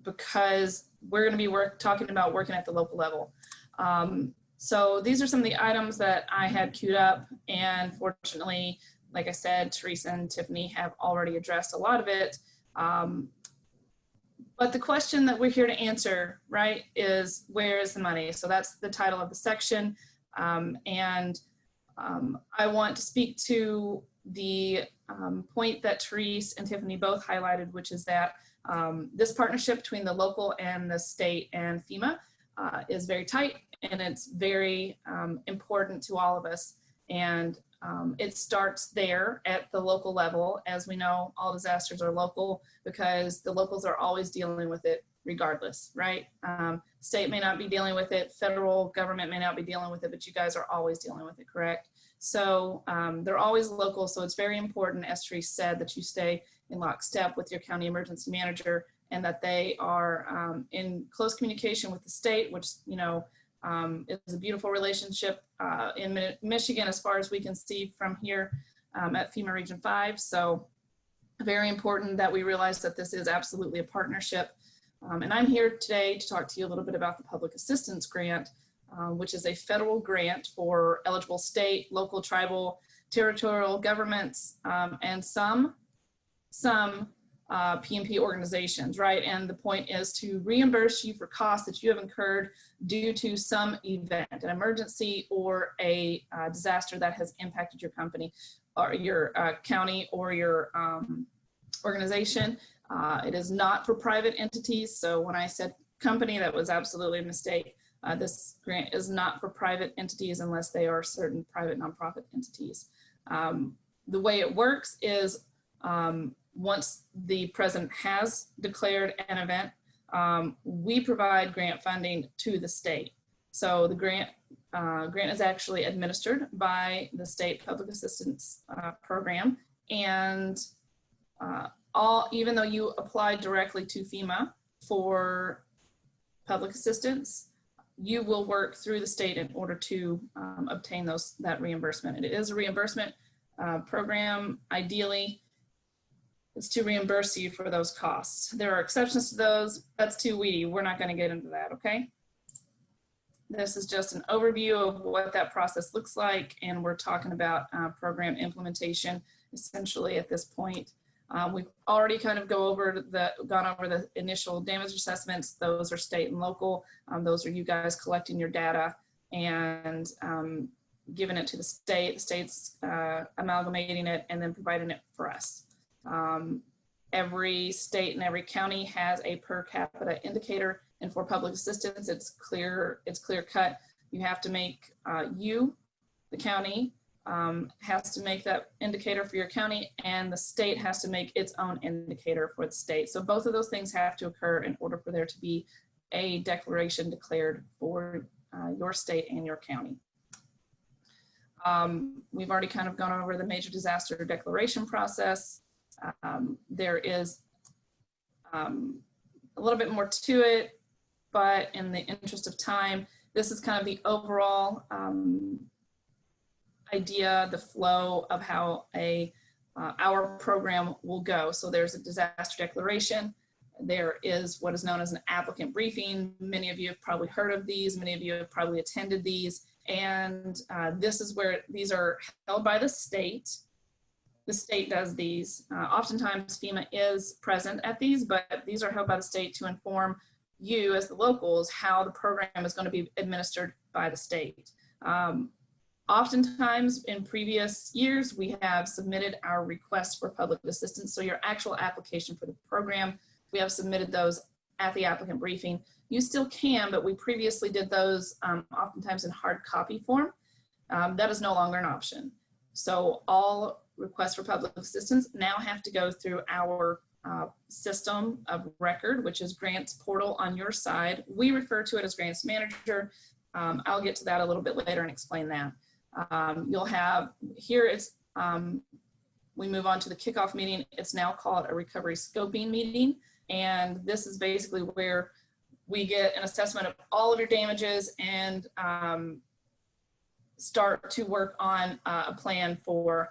because we're going to be talking about working at the local level. So these are some of the items that I had queued up, and fortunately, like I said, Teresa and Tiffany have already addressed a lot of it. But the question that we're here to answer, right, is where is the money? So that's the title of the section. I want to speak to the point that Therese and Tiffany both highlighted, which is that this partnership between the local and the state and FEMA is very tight, and it's very important to all of us. And it starts there at the local level. As we know, all disasters are local because the locals are always dealing with it regardless, right? State may not be dealing with it, federal government may not be dealing with it, but you guys are always dealing with it, correct? So they're always local, so it's very important, as Therese said, that you stay in lockstep with your county emergency manager and that they are in close communication with the state, which, you know, it's a beautiful relationship in Michigan as far as we can see from here at FEMA Region 5. So very important that we realize that this is absolutely a partnership. And I'm here today to talk to you a little bit about the Public Assistance Grant, which is a federal grant for eligible state, local, tribal, territorial governments, and some PMP organizations, right? And the point is to reimburse you for costs that you have incurred due to some event, an emergency or a disaster that has impacted your company or your county or your organization. It is not for private entities. So when I said company, that was absolutely a mistake. This grant is not for private entities unless they are certain private nonprofit entities. The way it works is once the president has declared an event, we provide grant funding to the state. So the grant is actually administered by the state public assistance program, and even though you apply directly to FEMA for public assistance, you will work through the state in order to obtain that reimbursement. And it is a reimbursement program. Ideally, it's to reimburse you for those costs. There are exceptions to those. That's too weedy. We're not going to get into that, okay? This is just an overview of what that process looks like, and we're talking about program implementation essentially at this point. We've already kind of gone over the initial damage assessments. Those are state and local. Those are you guys collecting your data and giving it to the state. The state's amalgamating it and then providing it for us. Every state and every county has a per capita indicator, and for public assistance, it's clear cut. You have to make the county, has to make that indicator for your county, and the state has to make its own indicator for the state. So both of those things have to occur in order for there to be a declaration declared for your state and your county. We've already kind of gone over the major disaster declaration process. There is a little bit more to it, but in the interest of time, this is kind of the overall idea, the flow of how our program will go. So there's a disaster declaration. There is what is known as an applicant briefing. Many of you have probably heard of these. Many of you have probably attended these. And this is where these are held by the state. The state does these. Oftentimes FEMA is present at these, but these are held by the state to inform you as the locals how the program is going to be administered by the state. Oftentimes in previous years, we have submitted our request for public assistance. So your actual application for the program, we have submitted those at the applicant briefing. You still can, but we previously did those oftentimes in hard copy form. That is no longer an option. So all requests for public assistance now have to go through our system of record, which is grants portal on your side. We refer to it as grants manager. I'll get to that a little bit later and explain that. You'll have here, we move on to the kickoff meeting. It's now called a recovery scoping meeting. And this is basically where we get an assessment of all of your damages and start to work on a plan for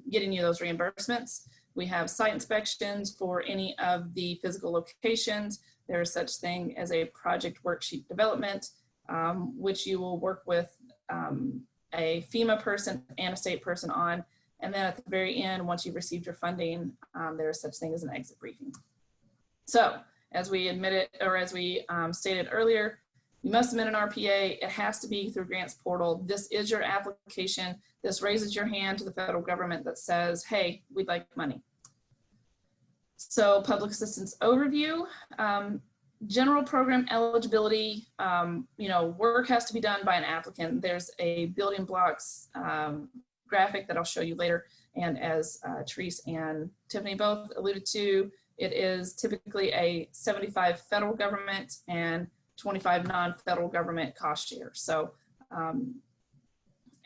getting you those reimbursements. We have site inspections for any of the physical locations. There is such thing as a project worksheet development, which you will work with a FEMA person and a state person on. And then at the very end, once you've received your funding, there is such thing as an exit briefing. So as we stated earlier, you must submit an RPA. It has to be through grants portal. This is your application. This raises your hand to the federal government that says, hey, we'd like money. So public assistance overview, general program eligibility, work has to be done by an applicant. There's a building blocks graphic that I'll show you later. And as Therese and Tiffany both alluded to, it is typically a 75 federal government and 25 non-federal government cost share. So,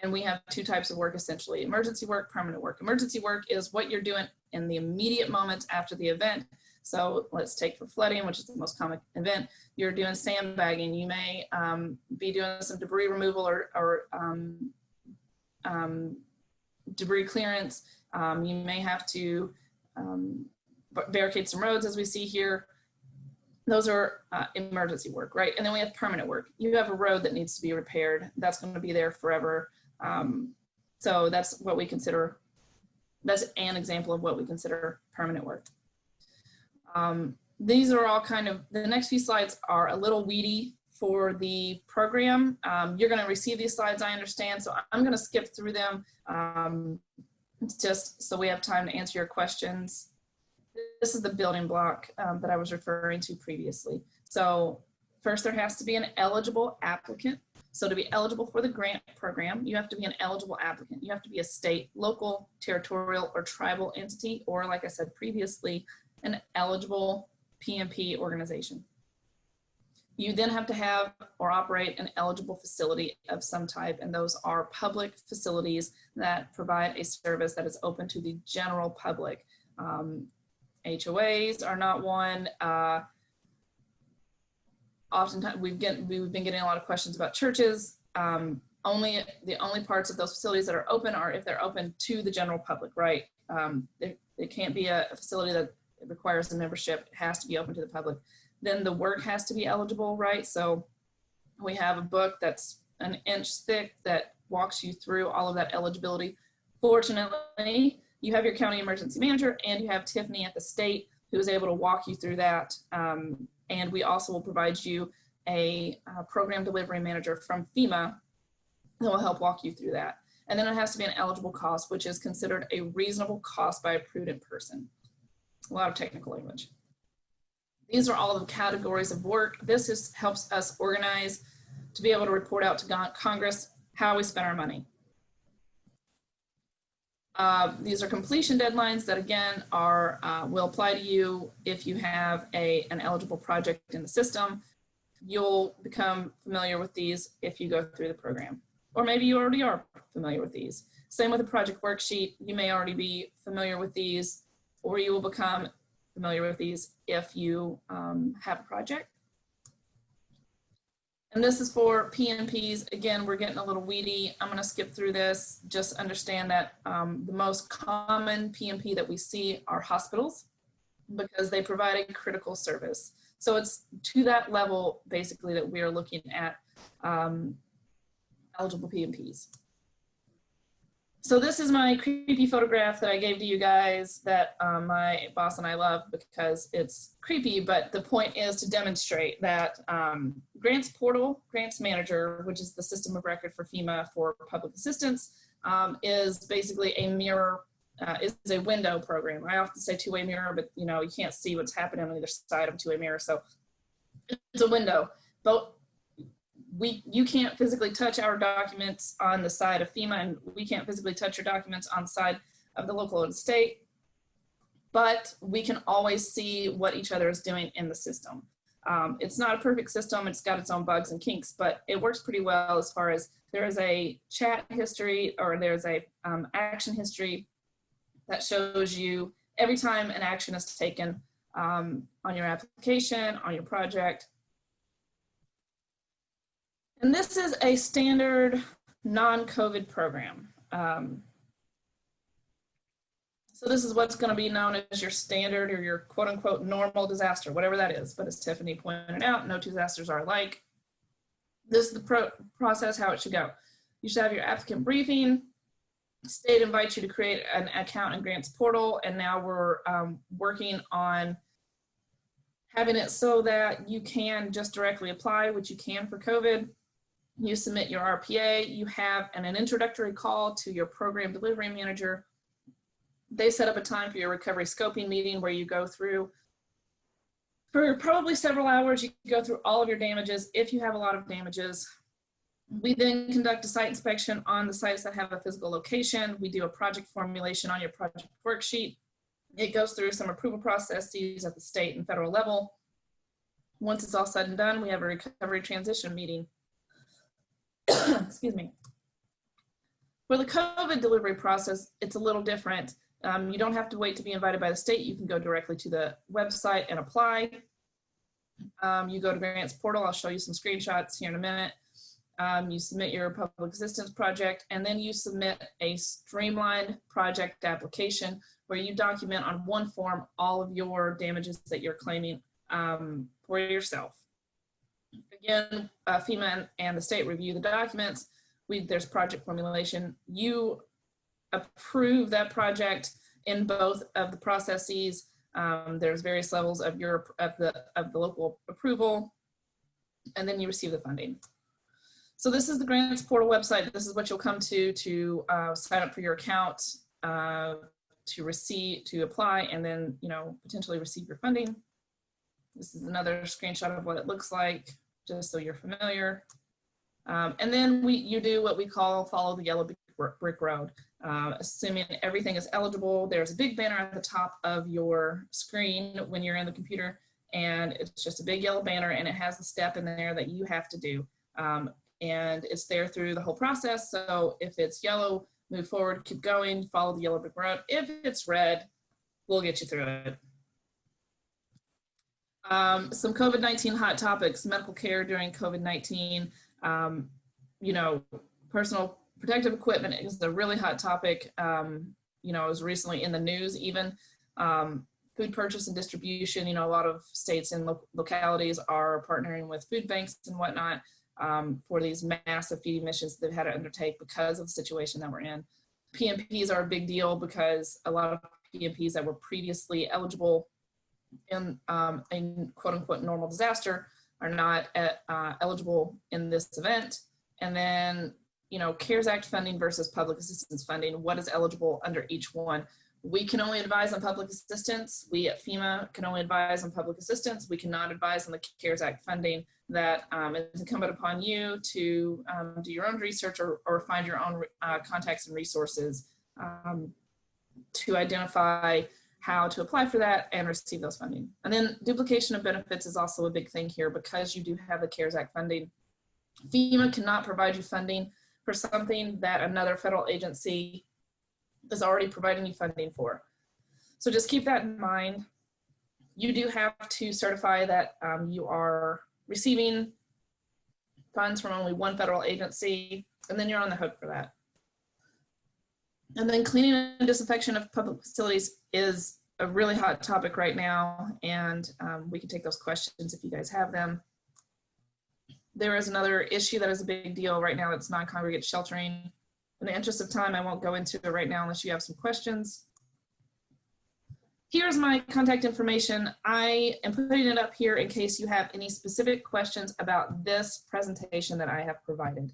and we have two types of work essentially, emergency work, permanent work. Emergency work is what you're doing in the immediate moments after the event. So let's take for flooding, which is the most common event. You're doing sandbagging. You may be doing some debris removal or debris clearance. You may have to barricade some roads, as we see here. Those are emergency work, right? And then we have permanent work. You have a road that needs to be repaired. That's going to be there forever. So that's what we consider, that's an example of what we consider permanent work. These are all kind of, the next few slides are a little weedy for the program. You're going to receive these slides, I understand, so I'm going to skip through them just so we have time to answer your questions. This is the building block that I was referring to previously. So First, there has to be an eligible applicant. So to be eligible for the grant program, you have to be an eligible applicant. You have to be a state, local, territorial, or tribal entity, or like I said previously, an eligible PMP organization. You then have to have or operate an eligible facility of some type, and those are public facilities that provide a service that is open to the general public. HOAs are not one. Oftentimes we've been getting a lot of questions about churches. The only parts of those facilities that are open are if they're open to the general public, right? It can't be a facility that requires a membership. It has to be open to the public. Then the work has to be eligible, right? So we have a book that's an inch thick that walks you through all of that eligibility. Fortunately, you have your county emergency manager and you have Tiffany at the state who is able to walk you through that. And we also will provide you a program delivery manager from FEMA that will help walk you through that. And then it has to be an eligible cost, which is considered a reasonable cost by a prudent person. A lot of technical language. These are all the categories of work. This helps us organize to be able to report out to Congress how we spend our money. These are completion deadlines that again will apply to you if you have an eligible project in the system. You'll become familiar with these if you go through the program. Or maybe you already are familiar with these. Same with the project worksheet. You may already be familiar with these, or you will become familiar with these if you have a project. And this is for PMPs. Again, we're getting a little weedy. I'm going to skip through this. Just understand that the most common PMP that we see are hospitals because they provide a critical service. So it's to that level, basically, that we are looking at eligible PMPs. So this is my creepy photograph that I gave to you guys that my boss and I love because it's creepy, but the point is to demonstrate that Grants Portal, Grants Manager, which is the system of record for FEMA for public assistance, is basically a mirror, is a window program. I often say two-way mirror, but you can't see what's happening on either side of a two-way mirror. So it's a window. But you can't physically touch our documents on the side of FEMA, and we can't physically touch your documents on the side of the local and state, but we can always see what each other is doing in the system. It's not a perfect system. It's got its own bugs and kinks, but it works pretty well as far as there is a chat history or there's a action history that shows you every time an action is taken on your application, on your project. And this is a standard non-COVID program. So this is what's going to be known as your standard or your quote unquote normal disaster, whatever that is. But as Tiffany pointed out, no two disasters are alike. This is the process, how it should go. You should have your applicant briefing. State invites you to create an account in Grants Portal. And now we're working on having it so that you can just directly apply, which you can for COVID. You submit your RPA, you have an introductory call to your program delivery manager. They set up a time for your recovery scoping meeting where you go through, for probably several hours, you go through all of your damages if you have a lot of damages. We then conduct a site inspection on the sites that have a physical location. We do a project formulation on your project worksheet. It goes through some approval processes at the state and federal level. Once it's all said and done, we have a recovery transition meeting. Excuse me. For the COVID delivery process, it's a little different. You don't have to wait to be invited by the state. You can go directly to the website and apply. You go to Grants Portal. I'll show you some screenshots here in a minute. You submit your public assistance project, and then you submit a streamlined project application where you document on one form all of your damages that you're claiming for yourself. Again, FEMA and the state review the documents. There's project formulation. You approve that project in both of the processes. There's various levels of the local approval, and then you receive the funding. So this is the Grants Portal website. This is what you'll come to sign up for your account, to apply, and then potentially receive your funding. This is another screenshot of what it looks like. just so you're familiar. And then you do what we call follow the yellow brick road. Assuming everything is eligible, there's a big banner at the top of your screen when you're in the computer, and it's just a big yellow banner, and it has the step in there that you have to do. And it's there through the whole process. So if it's yellow, move forward, keep going, follow the yellow brick road. If it's red, we'll get you through it. Some COVID-19 hot topics: medical care during COVID-19. You know, personal protective equipment is a really hot topic. You know, it was recently in the news even. Food purchase and distribution, you know, a lot of states and localities are partnering with food banks and whatnot for these massive feeding missions they've had to undertake because of the situation that we're in. PMPs are a big deal because a lot of PMPs that were previously eligible in a quote unquote normal disaster are not eligible in this event. And then, you know, CARES Act funding versus public assistance funding, what is eligible under each one? We can only advise on public assistance. We at FEMA can only advise on public assistance. We cannot advise on the CARES Act funding. That is incumbent upon you to do your own research or find your own contacts and resources to identify how to apply for that and receive those funding. And then duplication of benefits is also a big thing here because you do have the CARES Act funding. FEMA cannot provide you funding for something that another federal agency is already providing you funding for. So just keep that in mind. You do have to certify that you are receiving funds from only one federal agency, and then you're on the hook for that. And then cleaning and disinfection of public facilities is a really hot topic right now, and we can take those questions if you guys have them. There is another issue that is a big deal right now. It's non-congregate sheltering. In the interest of time, I won't go into it right now unless you have some questions. Here's my contact information. I am putting it up here in case you have any specific questions about this presentation that I have provided.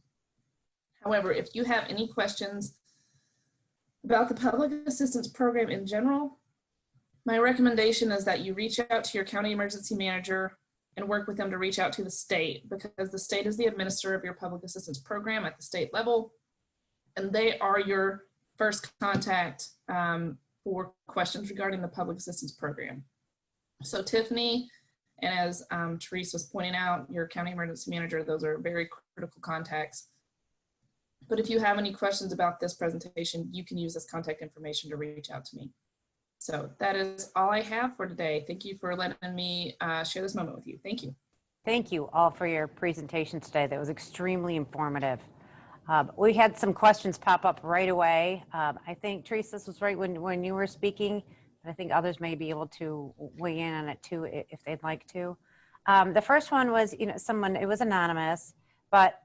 However, if you have any questions about the public assistance program in general, my recommendation is that you reach out to your county emergency manager and work with them to reach out to the state, because the state is the administrator of your public assistance program at the state level, and they are your first contact for questions regarding the public assistance program. So Tiffany, and as Therese was pointing out, your county emergency manager, those are very critical contacts. But if you have any questions about this presentation, you can use this contact information to reach out to me. So that is all I have for today. Thank you for letting me share this moment with you. Thank you. Thank you all for your presentation today. That was extremely informative. We had some questions pop up right away. I think, Therese, this was right when you were speaking. I think others may be able to weigh in on it too if they'd like to. The first one was, you know, it was anonymous, but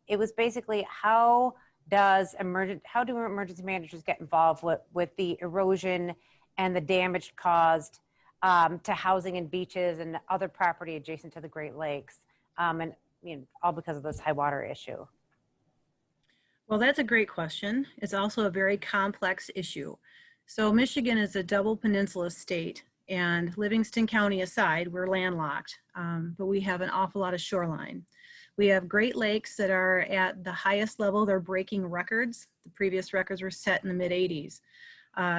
it was basically how do emergency managers get involved with the erosion and the damage caused to housing and beaches and other property adjacent to the Great Lakes, and you know, all because of this high water issue? Well, that's a great question. It's also a very complex issue. So Michigan is a double peninsula state, and Livingston County aside, we're landlocked, but we have an awful lot of shoreline. We have Great Lakes that are at the highest level. They're breaking records. The previous records were set in the mid-80s.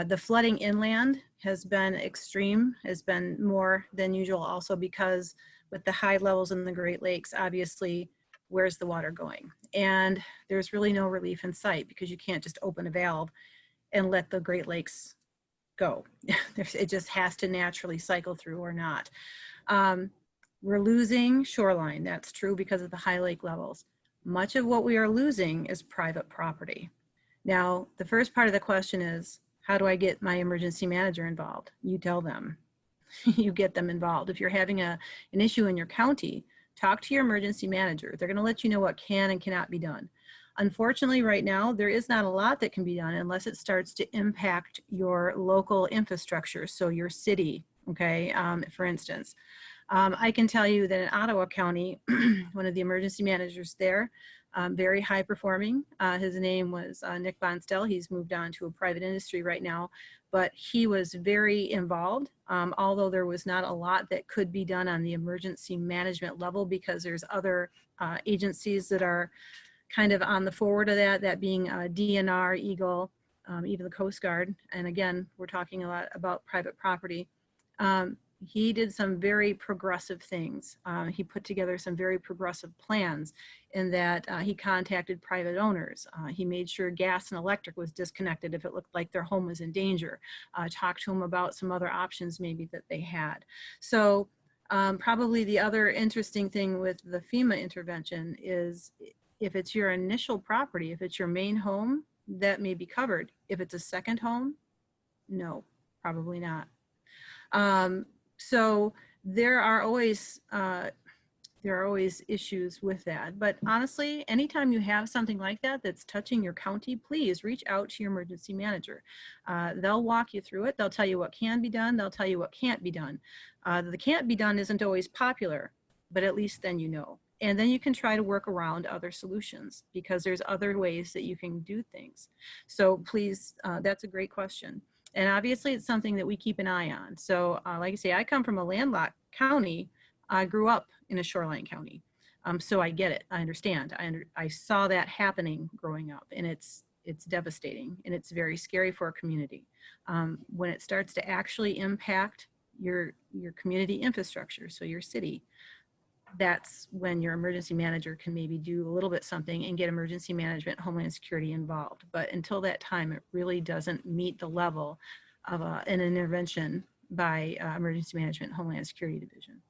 The flooding inland has been extreme, has been more than usual also because with the high levels in the Great Lakes, obviously, where's the water going? And there's really no relief in sight because you can't just open a valve and let the Great Lakes go. It just has to naturally cycle through or not. We're losing shoreline. That's true because of the high lake levels. Much of what we are losing is private property. Now, the first part of the question is, how do I get my emergency manager involved? You tell them. You get them involved. If you're having an issue in your county, talk to your emergency manager. They're going to let you know what can and cannot be done. Unfortunately, right now, there is not a lot that can be done unless it starts to impact your local infrastructure, so your city, okay, for instance. I can tell you that in Ottawa County, one of the emergency managers there very high performing. His name was Nick Bonstell. He's moved on to a private industry right now, but he was very involved, although there was not a lot that could be done on the emergency management level because there's other agencies that are kind of on the forward of that, that being DNR, Eagle, even the Coast Guard. And again, we're talking a lot about private property. He did some very progressive things. He put together some very progressive plans in that he contacted private owners. He made sure gas and electric was disconnected if it looked like their home was in danger. Talked to them about some other options maybe that they had. So probably the other interesting thing with the FEMA intervention is if it's your initial property, if it's your main home, that may be covered. If it's a second home, no, probably not. So there are always issues with that. But honestly, anytime you have something like that that's touching your county, please reach out to your emergency manager. They'll walk you through it. They'll tell you what can be done. They'll tell you what can't be done. The can't be done isn't always popular, but at least then you know. And then you can try to work around other solutions because there's other ways that you can do things. So please, that's a great question. And obviously it's something that we keep an eye on. So like I say, I come from a landlocked county. I grew up in a shoreline county. So I get it, I understand. I saw that happening growing up, and it's devastating and it's very scary for a community. When it starts to actually impact your community infrastructure, so your city, that's when your emergency manager can maybe do a little bit something and get emergency management, Homeland Security involved. But until that time, it really doesn't meet the level of an intervention by Emergency Management, Homeland Security Division.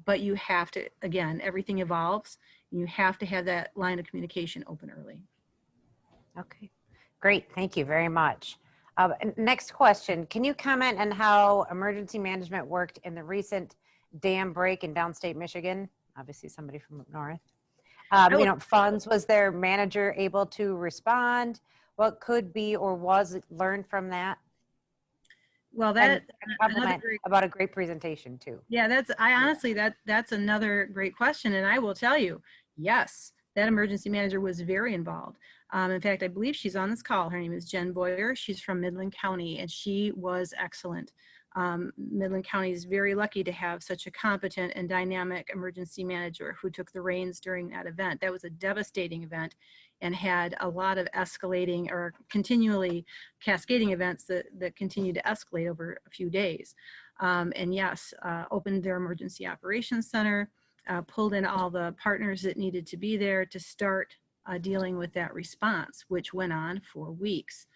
But you have to, again, everything evolves. You have to have that line of communication open early. Okay, great. Thank you very much. Next question. Can you comment on how emergency management worked in the recent dam break in downstate Michigan? Obviously somebody from up north. Funds, was their manager able to respond? What could be or was learned from that? Well, that about a great presentation too. Yeah, that's another great question. And I will tell you, yes, that emergency manager was very involved. In fact, I believe she's on this call. Her name is Jen Boyer. She's from Midland County, and she was excellent. Midland County is very lucky to have such a competent and dynamic emergency manager who took the reins during that event. That was a devastating event and had a lot of escalating or continually cascading events that continued to escalate over a few days. And yes, opened their emergency operations center, pulled in all the partners that needed to be there to start dealing with that response, which went on for weeks.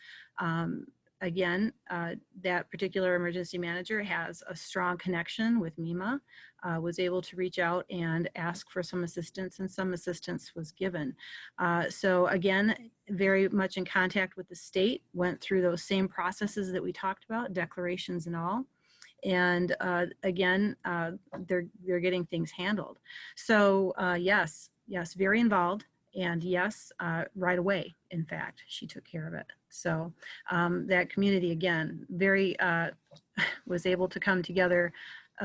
Again, that particular emergency manager has a strong connection with MEMA, was able to reach out and ask for some assistance, and some assistance was given. So again, very much in contact with the state, went through those same processes that we talked about, declarations and all. And again, they're getting things handled. So yes, very involved. And yes, right away, in fact, she took care of it. So that community, again, very was able to come together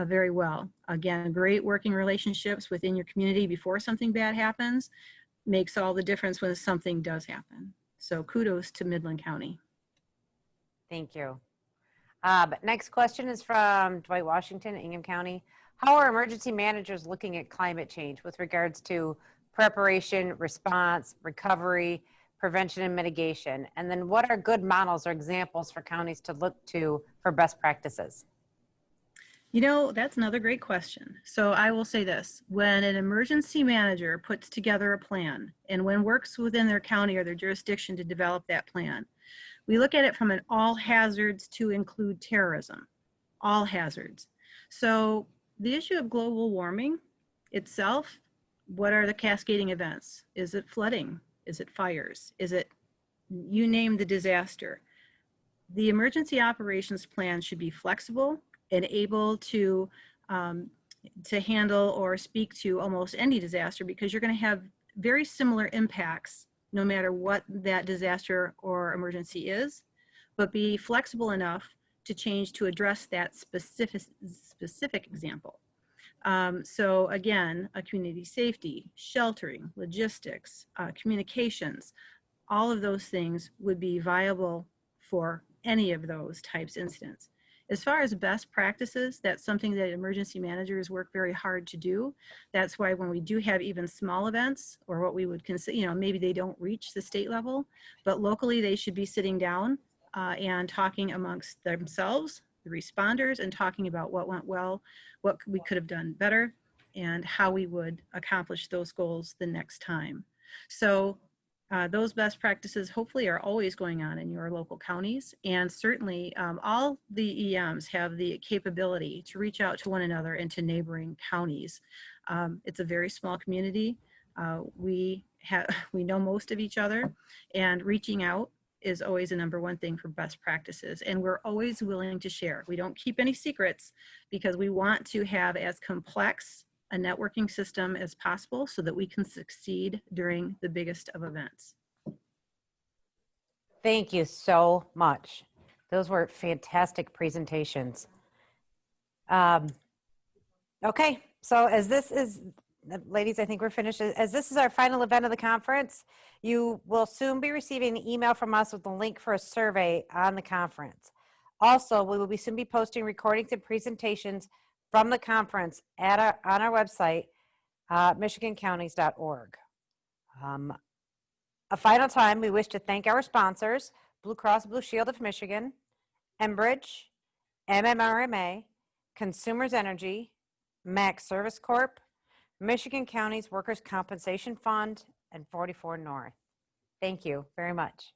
very well. Again, great working relationships within your community before something bad happens makes all the difference when something does happen. So kudos to Midland County. Thank you. Next question is from Dwight Washington, Ingham County. How are emergency managers looking at climate change with regards to preparation, response, recovery, prevention, and mitigation? And then what are good models or examples for counties to look to for best practices? You know, that's another great question. So I will say this: when an emergency manager puts together a plan and when works within their county or their jurisdiction to develop that plan, we look at it from an all hazards to include terrorism, all hazards. So the issue of global warming itself, what are the cascading events? Is it flooding? Is it fires? Is it, you name the disaster? The emergency operations plan should be flexible and able to handle or speak to almost any disaster, because you're going to have very similar impacts no matter what that disaster or emergency is, but be flexible enough to change to address that specific example. So again, community safety, sheltering, logistics, communications, all of those things would be viable for any of those types incidents. As far as best practices, that's something that emergency managers work very hard to do. That's why when we do have even small events, or what we would consider, you know, maybe they don't reach the state level, but locally they should be sitting down and talking amongst themselves, the responders, and talking about what went well, what we could have done better, and how we would accomplish those goals the next time. So those best practices hopefully are always going on in your local counties, and certainly all the EMs have the capability to reach out to one another and to neighboring counties. It's a very small community. We know most of each other, and reaching out is always the number one thing for best practices, and we're always willing to share. We don't keep any secrets because we want to have as complex a networking system as possible so that we can succeed during the biggest of events. Thank you so much. Those were fantastic presentations. Okay, so as this is, ladies, I think we're finished. As this is our final event of the conference, you will soon be receiving an email from us with a link for a survey on the conference. Also, we will soon be posting recordings and presentations from the conference on our website, michigancounties.org. A final time, we wish to thank our sponsors, Blue Cross Blue Shield of Michigan, Enbridge, MMRMA, Consumers Energy, Max Service Corp., Michigan Counties Workers' Compensation Fund, and 44 North. Thank you very much.